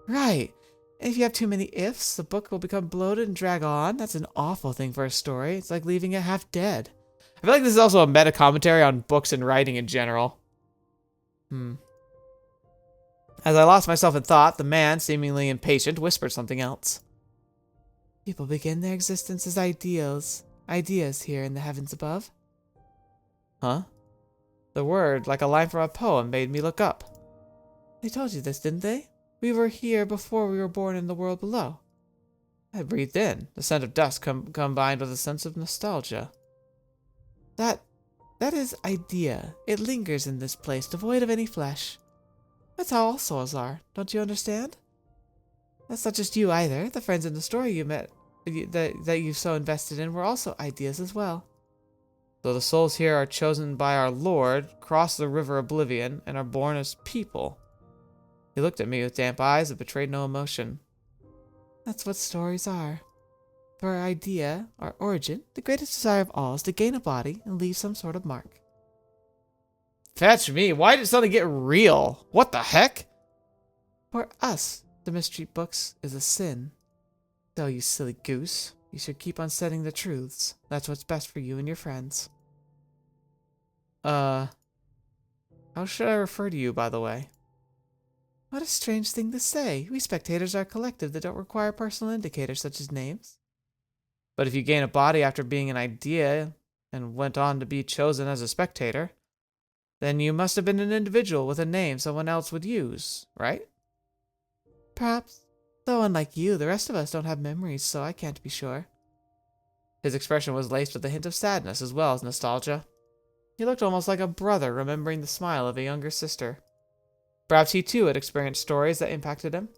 [SPEAKER 1] Right. And if you have too many ifs, the book will become bloated and drag on. That's an awful thing for a story. It's like leaving it half dead. I feel like this is also a meta commentary on books and writing in general. As I lost myself in thought, the man, seemingly impatient, whispered something else. People begin their existence as ideas here in the heavens above. Huh? The word, like a line from a poem, made me look up. They told you this, didn't they? We were here before we were born in the world below. I breathed in, the scent of dust combined with a sense of nostalgia. That is idea. It lingers in this place, devoid of any flesh. That's how all souls are, don't you understand? That's not just you either. The friends in the story you met, that you've so invested in, were also ideas as well. So the souls here are chosen by our Lord, cross the river Oblivion, and are born as people. He looked at me with damp eyes that betrayed no emotion. That's what stories are. For our idea, our origin, the greatest desire of all is to gain a body and leave some sort of mark. Fetch me! Why did it suddenly get real? What the heck? For us, to mistreat books is a sin. So, you silly goose, you should keep on setting the truths. That's what's best for you and your friends. How should I refer to you, by the way? What a strange thing to say. We spectators are a collective that don't require personal indicators such as names. But if you gain a body after being an idea and went on to be chosen as a spectator, then you must have been an individual with a name someone else would use, right? Perhaps. Though unlike you, the rest of us don't have memories, so I can't be sure. His expression was laced with a hint of sadness as well as nostalgia. He looked almost like a brother remembering the smile of a younger sister. Perhaps he too had experienced stories that impacted him.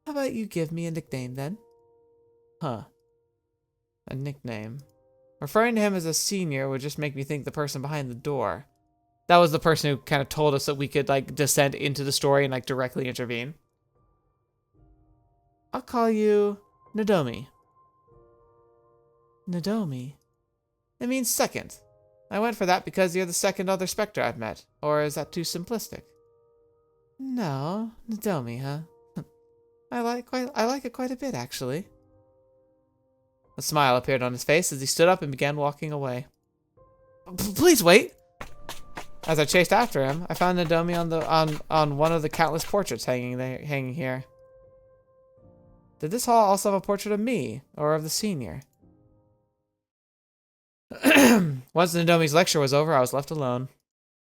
[SPEAKER 1] How about you give me a nickname then? Huh. A nickname. Referring to him as a senior would just make me think the person behind the door. That was the person who kind of told us that we could, like, descend into the story and, like, directly intervene. I'll call you Nadomi. Nadomi? It means second. I went for that because you're the second other Spectre I've met. Or is that too simplistic? No, Nadomi, huh? I like it quite a bit, actually. A smile appeared on his face as he stood up and began walking away. Please wait! As I chased after him, I found Nadomi on one of the countless portraits hanging here. Did this hall also have a portrait of me, or of the senior? Once Nadomi's lecture was over, I was left alone.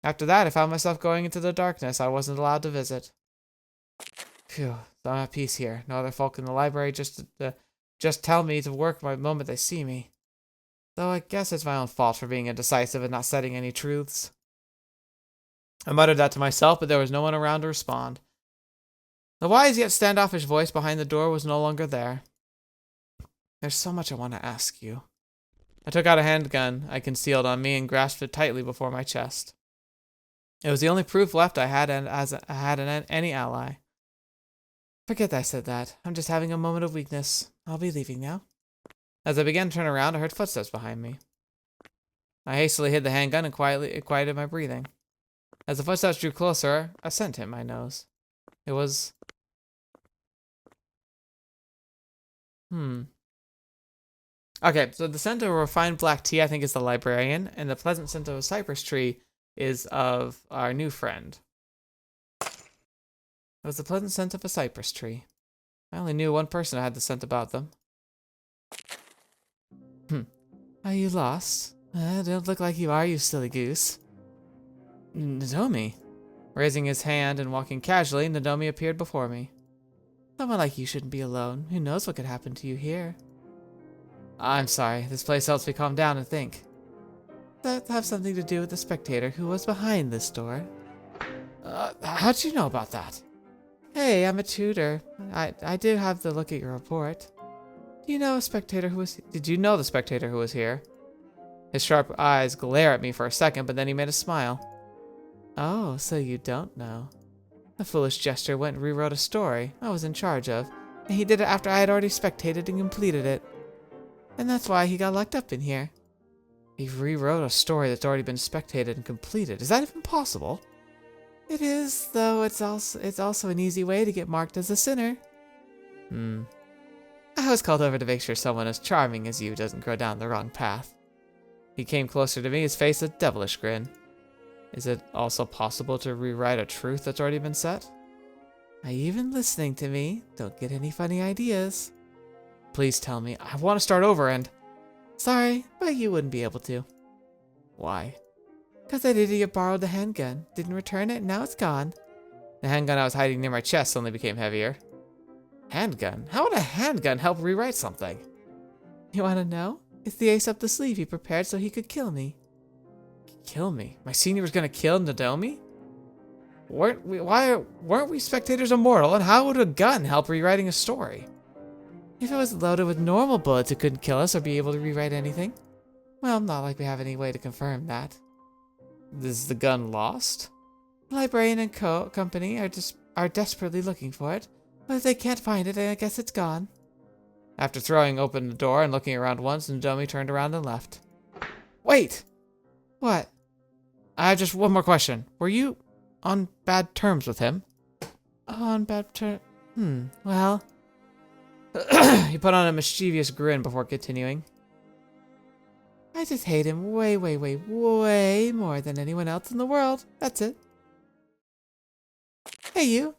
[SPEAKER 1] After that, I found myself going into the darkness I wasn't allowed to visit. Phew, I'm at peace here. No other folk in the library just tell me to work the moment they see me. Though I guess it's my own fault for being indecisive and not setting any truths. I muttered that to myself, but there was no one around to respond. The wise yet standoffish voice behind the door was no longer there. There's so much I want to ask you. I took out a handgun I concealed on me and grasped it tightly before my chest. It was the only proof left I had any ally. Forget that I said that. I'm just having a moment of weakness. I'll be leaving now. As I began to turn around, I heard footsteps behind me. I hastily hid the handgun and quieted my breathing. As the footsteps drew closer, a scent hit my nose. It was... Okay, so the scent of a refined black tea, I think, is the librarian, and the pleasant scent of a cypress tree is of our new friend. It was the pleasant scent of a cypress tree. I only knew one person who had the scent about them. Are you lost? Don't look like you are, you silly goose. Nadomi. Raising his hand and walking casually, Nadomi appeared before me. Someone like you shouldn't be alone. Who knows what could happen to you here? I'm sorry. This place helps me calm down and think. That have something to do with the spectator who was behind this door. How'd you know about that? Hey, I'm a tutor. I did have to look at your report. Do you know a spectator who was... Did you know the spectator who was here? His sharp eyes glare at me for a second, but then he made a smile. Oh, so you don't know. A foolish gesture went and rewrote a story I was in charge of, and he did it after I had already spectated and completed it. And that's why he got locked up in here. He rewrote a story that's already been spectated and completed. Is that even possible? It is, though it's also an easy way to get marked as a sinner. I was called over to make sure someone as charming as you doesn't go down the wrong path. He came closer to me, his face a devilish grin. Is it also possible to rewrite a truth that's already been set? Are you even listening to me? Don't get any funny ideas. Please tell me. I want to start over and... Sorry, but you wouldn't be able to. Why? Because that idiot borrowed the handgun, didn't return it, and now it's gone. The handgun I was hiding near my chest suddenly became heavier. Handgun? How would a handgun help rewrite something? You want to know? It's the ace up the sleeve he prepared so he could kill me. Kill me? My senior was going to kill Nadomi? Weren't we spectators immortal, and how would a gun help rewriting a story? If it was loaded with normal bullets, it couldn't kill us or be able to rewrite anything. Well, not like we have any way to confirm that. Is the gun lost? The librarian and company are desperately looking for it, but if they can't find it, I guess it's gone. After throwing open the door and looking around once, Nadomi turned around and left. Wait! What? I have just one more question. Were you on bad terms with him? On bad terms? Well... He put on a mischievous grin before continuing. I just hate him way, way, way, way more than anyone else in the world. That's it. Hey, you.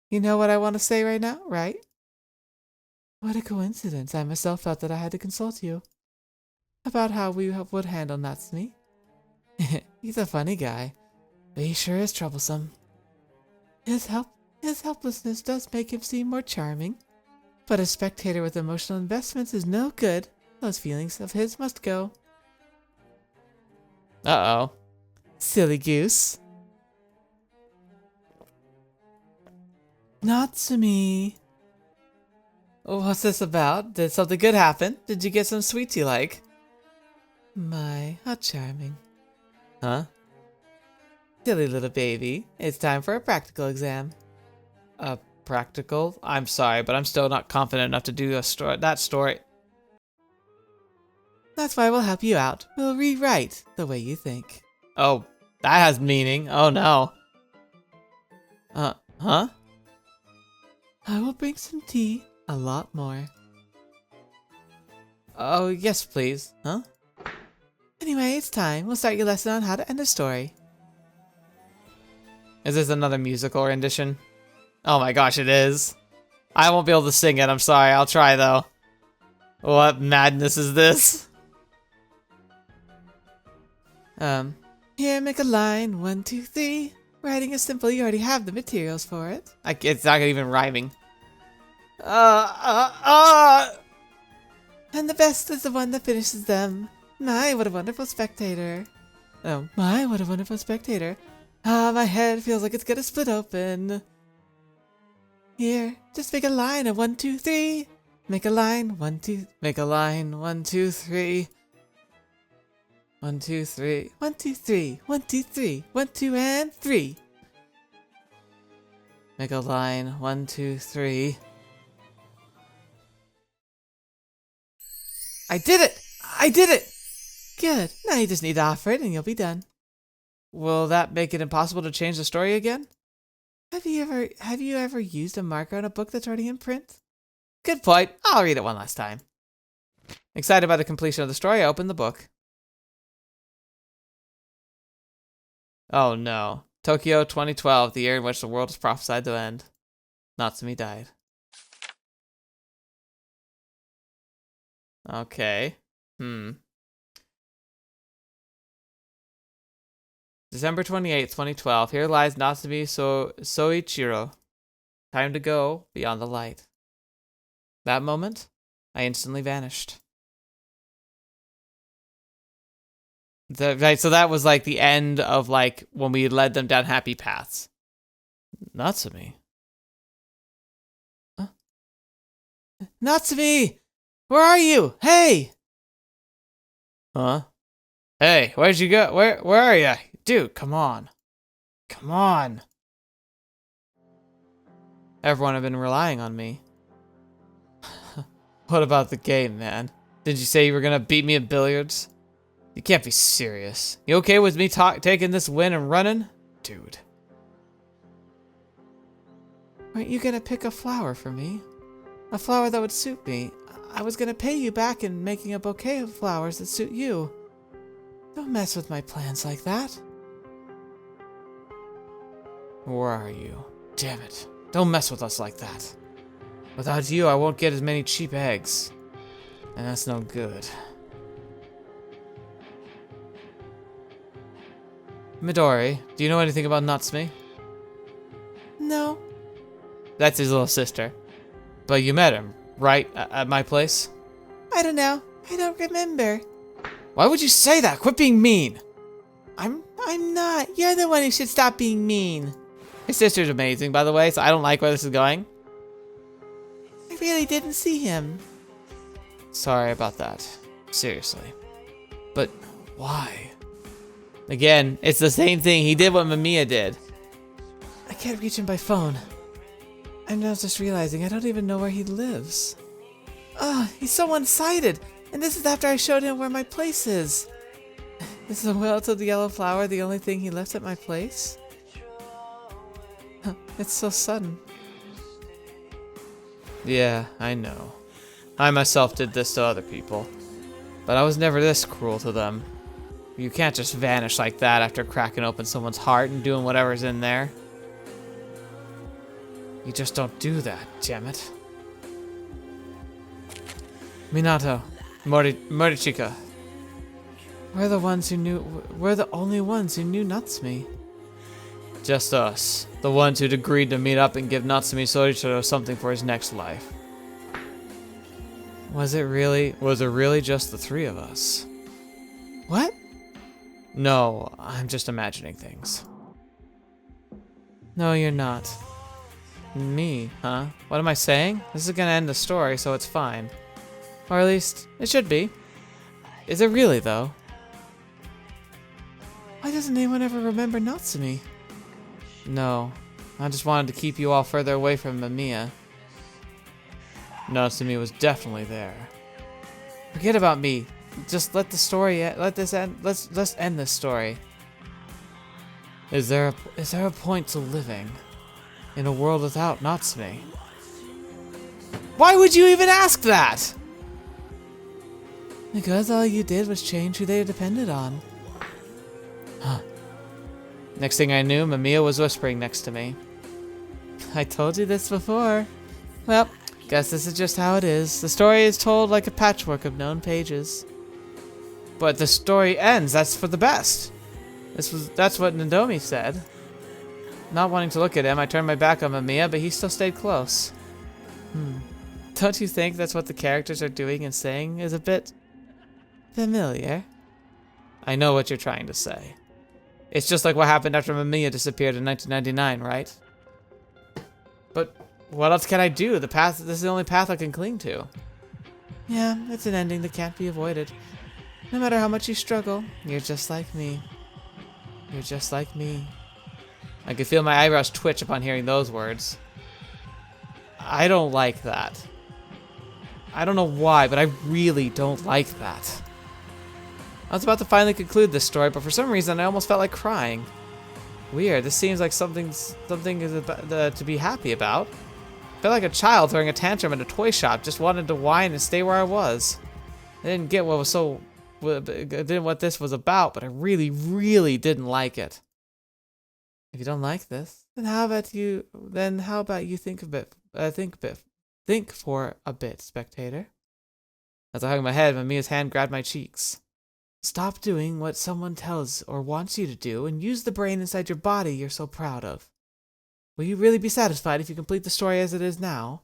[SPEAKER 1] You know what I want to say right now, right? What a coincidence. I myself felt that I had to consult you about how we would handle Natsumi. He's a funny guy, but he sure is troublesome. His help
[SPEAKER 2] His helplessness does make him seem more charming. But a spectator with emotional investments is no good. Those feelings of his must go.
[SPEAKER 1] Uh-oh.
[SPEAKER 2] Silly goose. Natsumi.
[SPEAKER 1] What's this about? Did something good happen? Did you get some sweets you like?
[SPEAKER 2] My, how charming.
[SPEAKER 1] Huh?
[SPEAKER 2] Silly little baby. It's time for a practical exam.
[SPEAKER 1] A practical? I'm sorry, but I'm still not confident enough to do that story.
[SPEAKER 2] That's why we'll help you out. We'll rewrite the way you think.
[SPEAKER 1] Oh, that has meaning. Oh no. Huh?
[SPEAKER 2] I will bring some tea. A lot more.
[SPEAKER 1] Oh, yes, please. Huh?
[SPEAKER 2] Anyway, it's time. We'll start your lesson on how to end a story.
[SPEAKER 1] Is this another musical rendition? Oh my gosh, it is. I won't be able to sing it. I'm sorry. I'll try, though. What madness is this?
[SPEAKER 2] Here, make a line. 1, 2, 3. Writing is simple. You already have the materials for it.
[SPEAKER 1] It's not even rhyming.
[SPEAKER 2] And the best is the one that finishes them. My, what a wonderful spectator. Oh, my, what a wonderful spectator. Ah, my head feels like it's gonna split open. Here, just make a line of 1, 2, 3. Make a line, 1, 2. Make a line, 1, 2, 3. 1, 2, 3. 1, 2, 3. 1, 2, 3. 1, 2, and 3. Make a line, 1, 2, 3. I did it! I did it! Good. Now you just need to offer it and you'll be done.
[SPEAKER 1] Will that make it impossible to change the story again?
[SPEAKER 2] Have you ever used a marker on a book that's already in print?
[SPEAKER 1] Good point. I'll read it one last time. Excited by the completion of the story, I opened the book. Oh no. Tokyo 2012, the year in which the world is prophesied to end. Natsumi died. Okay. December 28th, 2012. Here lies Natsumi Soichiro. Time to go beyond the light. That moment, I instantly vanished. Right, so that was like the end of like when we led them down happy paths. Natsumi.
[SPEAKER 2] Huh? Natsumi! Where are you? Hey!
[SPEAKER 1] Huh? Hey, where'd you go? Where are you? Dude, come on. Come on. Everyone had been relying on me. What about the game, man? Did you say you were gonna beat me at billiards? You can't be serious. You okay with me taking this win and running? Dude.
[SPEAKER 2] Weren't you gonna pick a flower for me? A flower that would suit me. I was gonna pay you back in making a bouquet of flowers that suit you. Don't mess with my plans like that.
[SPEAKER 1] Where are you? Damn it. Don't mess with us like that. Without you, I won't get as many cheap eggs. And that's no good. Midori, do you know anything about Natsumi?
[SPEAKER 2] No.
[SPEAKER 1] That's his little sister. But you met him, right? At my place?
[SPEAKER 2] I don't know. I don't remember.
[SPEAKER 1] Why would you say that? Quit being mean.
[SPEAKER 2] I'm not. You're the one who should stop being mean.
[SPEAKER 1] His sister's amazing, by the way, so I don't like where this is going.
[SPEAKER 2] I really didn't see him.
[SPEAKER 1] Sorry about that. Seriously. But why? Again, it's the same thing. He did what Mamiya did.
[SPEAKER 2] I can't reach him by phone. I'm now just realizing I don't even know where he lives. He's so one-sided. And this is after I showed him where my place is. Is the wilted yellow flower the only thing he left at my place? It's so sudden.
[SPEAKER 1] Yeah, I know. I myself did this to other people. But I was never this cruel to them. You can't just vanish like that after cracking open someone's heart and doing whatever's in there. You just don't do that, damn it. Minato, Morichika.
[SPEAKER 2] We're the only ones who knew Natsumi.
[SPEAKER 1] Just us. The ones who'd agreed to meet up and give Natsumi Soichiro something for his next life. Was it really just the three of us?
[SPEAKER 2] What?
[SPEAKER 1] No, I'm just imagining things.
[SPEAKER 2] No, you're not.
[SPEAKER 1] Me, huh? What am I saying? This is gonna end the story, so it's fine. Or at least, it should be. Is it really, though?
[SPEAKER 2] Why doesn't anyone ever remember Natsumi?
[SPEAKER 1] No, I just wanted to keep you all further away from Mamiya. Natsumi was definitely there. Forget about me. Just let the story let this end. Let's end this story. Is there a point to living in a world without Natsumi? Why would you even ask that?
[SPEAKER 2] Because all you did was change who they depended on.
[SPEAKER 1] Huh. Next thing I knew, Mamiya was whispering next to me.
[SPEAKER 2] I told you this before. Well, guess this is just how it is. The story is told like a patchwork of known pages.
[SPEAKER 1] But the story ends. That's for the best. That's what Nadomi said. Not wanting to look at him, I turned my back on Mamiya, but he still stayed close.
[SPEAKER 2] Don't you think that's what the characters are doing and saying is a bit familiar?
[SPEAKER 1] I know what you're trying to say. It's just like what happened after Mamiya disappeared in 1999, right? But what else can I do? This is the only path I can cling to.
[SPEAKER 2] Yeah, it's an ending that can't be avoided. No matter how much you struggle, you're just like me. You're just like me.
[SPEAKER 1] I could feel my eyebrows twitch upon hearing those words. I don't like that. I don't know why, but I really don't like that. I was about to finally conclude this story, but for some reason I almost felt like crying. Weird, this seems like something is to be happy about. I felt like a child throwing a tantrum at a toy shop, just wanted to whine and stay where I was. I didn't get what this was about, but I really, really didn't like it.
[SPEAKER 2] If you don't like this, then how about you think for a bit, spectator.
[SPEAKER 1] As I hung my head, Mamiya's hand grabbed my cheeks.
[SPEAKER 2] Stop doing what someone tells or wants you to do and use the brain inside your body you're so proud of. Will you really be satisfied if you complete the story as it is now?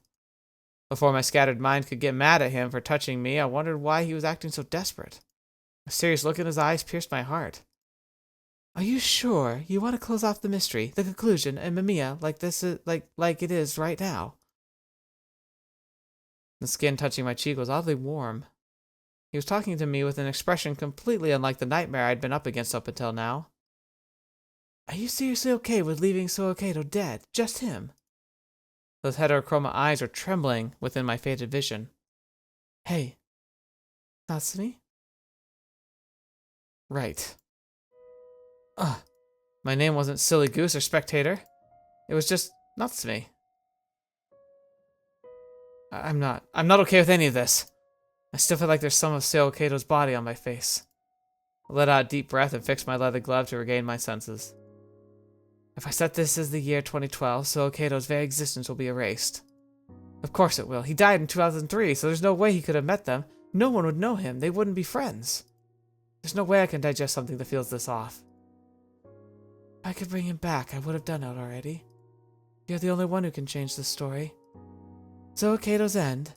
[SPEAKER 1] Before my scattered mind could get mad at him for touching me, I wondered why he was acting so desperate. A serious look in his eyes pierced my heart.
[SPEAKER 2] Are you sure you want to close off the mystery, the conclusion, and Mamiya like it is right now?
[SPEAKER 1] The skin touching my cheek was oddly warm. He was talking to me with an expression completely unlike the nightmare I'd been up against up until now.
[SPEAKER 2] Are you seriously okay with leaving Soaketo dead? Just him?
[SPEAKER 1] Those heterochroma eyes were trembling within my faded vision.
[SPEAKER 2] Hey, Natsumi?
[SPEAKER 1] Right. My name wasn't Silly Goose or Spectator. It was just Natsumi. I'm not okay with any of this. I still feel like there's some of Soaketo's body on my face. I let out a deep breath and fixed my leather glove to regain my senses. If I set this as the year 2012, Soaketo's very existence will be erased. Of course it will. He died in 2003, so there's no way he could have met them. No one would know him. They wouldn't be friends. There's no way I can digest something that feels this off.
[SPEAKER 2] If I could bring him back, I would have done it already. You're the only one who can change this story. Soaketo's end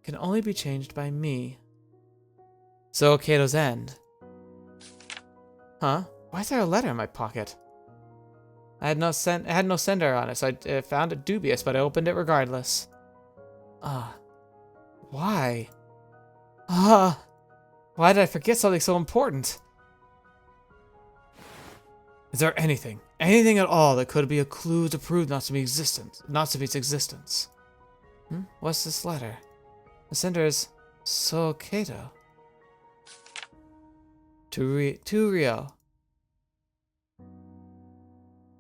[SPEAKER 2] can only be changed by me.
[SPEAKER 1] Soaketo's end. Huh? Why is there a letter in my pocket? I had no sender on it, so I found it dubious, but I opened it regardless. Why? Why did I forget something so important? Is there anything at all that could be a clue to prove Natsumi's existence? What's this letter? The sender is Soaketo. To Rio.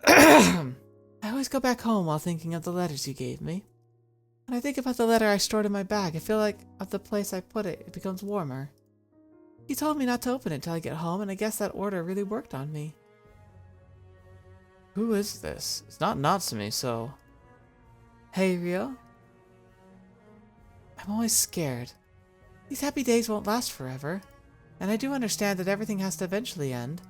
[SPEAKER 2] I always go back home while thinking of the letters you gave me. When I think about the letter I stored in my bag, I feel like of the place I put it, it becomes warmer. You told me not to open it till I get home, and I guess that order really worked on me.
[SPEAKER 1] Who is this? It's not Natsumi, so...
[SPEAKER 2] Hey, Rio? I'm always scared. These happy days won't last forever, and I do understand that everything has to eventually end.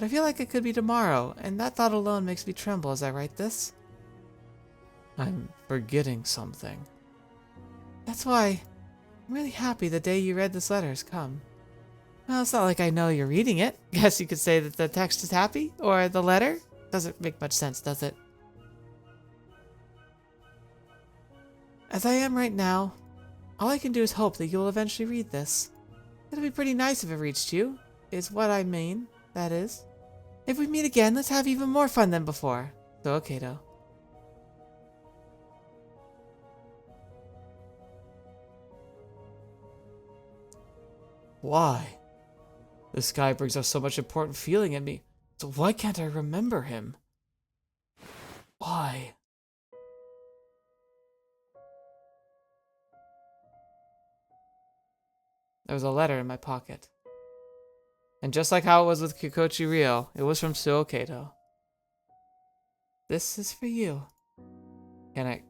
[SPEAKER 2] but I feel like it could be tomorrow, and that thought alone makes me tremble as I write this.
[SPEAKER 1] I'm forgetting something.
[SPEAKER 2] That's why I'm really happy the day you read this letter has come. Well, it's not like I know you're reading it. Guess you could say that the text is happy, or the letter? Doesn't make much sense, does it? As I am right now, all I can do is hope that you'll eventually read this. It'll be pretty nice if it reached you, is what I mean, that is. If we meet again, let's have even more fun than before. So, Kato.
[SPEAKER 1] Why? This guy brings up so much important feeling in me. So why can't I remember him? Why? There was a letter in my pocket. And just like how it was with Kikochi Ryo, it was from Suo Kato.
[SPEAKER 2] This is for you.
[SPEAKER 1] Can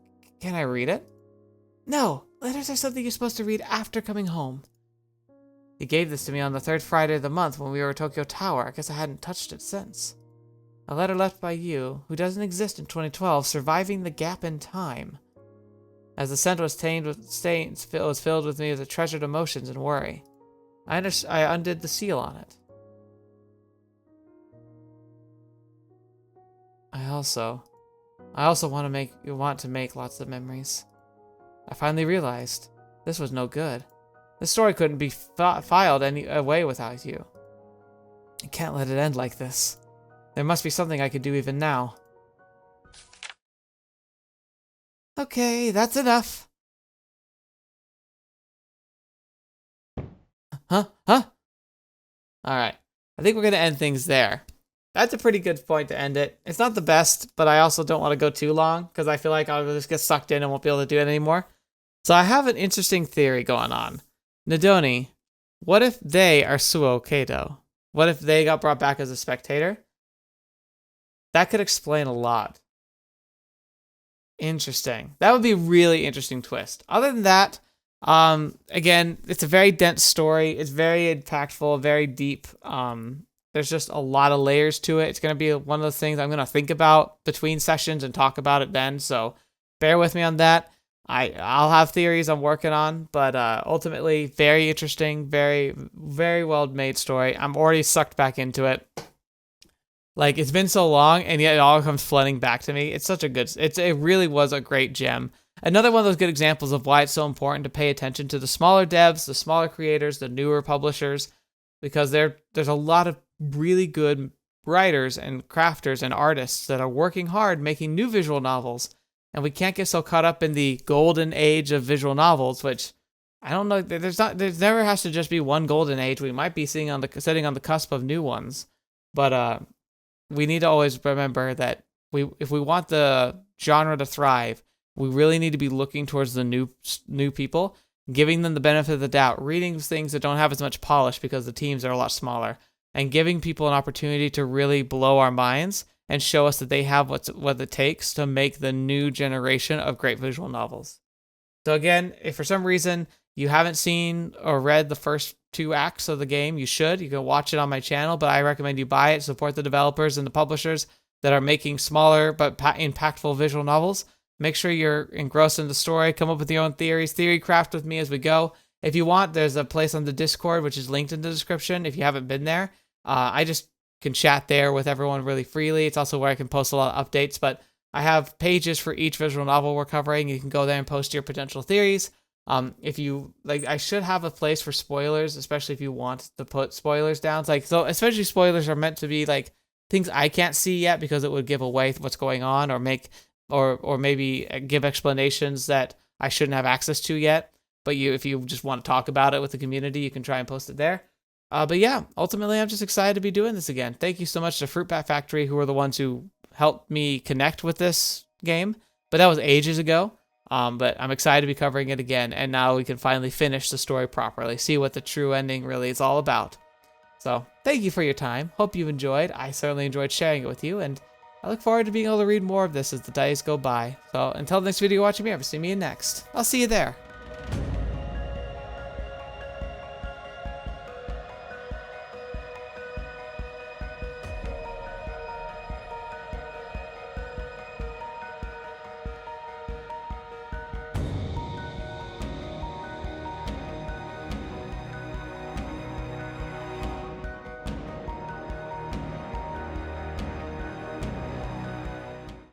[SPEAKER 1] I read it?
[SPEAKER 2] No, letters are something you're supposed to read after coming home.
[SPEAKER 1] He gave this to me on the third Friday of the month when we were at Tokyo Tower. I guess I hadn't touched it since. A letter left by you, who doesn't exist in 2012, surviving the gap in time. As the scent was stained with stains, it was filled with me with treasured emotions and worry. I undid the seal on it. I also want to make lots of memories. I finally realized this was no good. This story couldn't be filed any way without you. I can't let it end like this. There must be something I could do even now.
[SPEAKER 2] Okay, that's enough.
[SPEAKER 1] Huh? Alright. I think we're going to end things there. That's a pretty good point to end it. It's not the best, but I also don't want to go too long, because I feel like I'll just get sucked in and won't be able to do it anymore. So I have an interesting theory going on. Nadoni, what if they are Suo Kato? What if they got brought back as a spectator? That could explain a lot. Interesting. That would be a really interesting twist. Other than that, again, it's a very dense story. It's very impactful, very deep. There's just a lot of layers to it. It's going to be one of those things I'm going to think about between sessions and talk about it then. So bear with me on that. I'll have theories I'm working on, but ultimately, very interesting, very, very well made story. I'm already sucked back into it. Like, it's been so long, and yet it all comes flooding back to me. It's such a good, it really was a great gem. Another one of those good examples of why it's so important to pay attention to the smaller devs, the smaller creators, the newer publishers, because there's a lot of really good writers and crafters and artists that are working hard making new visual novels. And we can't get so caught up in the golden age of visual novels, which I don't know. There's never has to just be one golden age. We might be sitting on the cusp of new ones, but we need to always remember that if we want the genre to thrive, we really need to be looking towards the new people, giving them the benefit of the doubt, reading things that don't have as much polish because the teams are a lot smaller, and giving people an opportunity to really blow our minds and show us that they have what it takes to make the new generation of great visual novels. So again, if for some reason you haven't seen or read the first 2 acts of the game, you should. You can watch it on my channel, but I recommend you buy it, support the developers and the publishers that are making smaller but impactful visual novels. Make sure you're engrossed in the story, come up with your own theories, theory craft with me as we go. If you want, there's a place on the Discord, which is linked in the description if you haven't been there. I just can chat there with everyone really freely. It's also where I can post a lot of updates, but I have pages for each visual novel we're covering. You can go there and post your potential theories. If you like, I should have a place for spoilers, especially if you want to put spoilers down. It's like, so especially spoilers are meant to be like things I can't see yet because it would give away what's going on, or make or maybe give explanations that I shouldn't have access to yet. But if you just want to talk about it with the community, you can try and post it there. But yeah, ultimately, I'm just excited to be doing this again. Thank you so much to Fruitbat Factory, who are the ones who helped me connect with this game. But that was ages ago. But I'm excited to be covering it again. And now we can finally finish the story properly, see what the true ending really is all about. So thank you for your time. Hope you've enjoyed. I certainly enjoyed sharing it with you. And I look forward to being able to read more of this as the days go by. So until the next video you're watching me, ever see me in next. I'll see you there.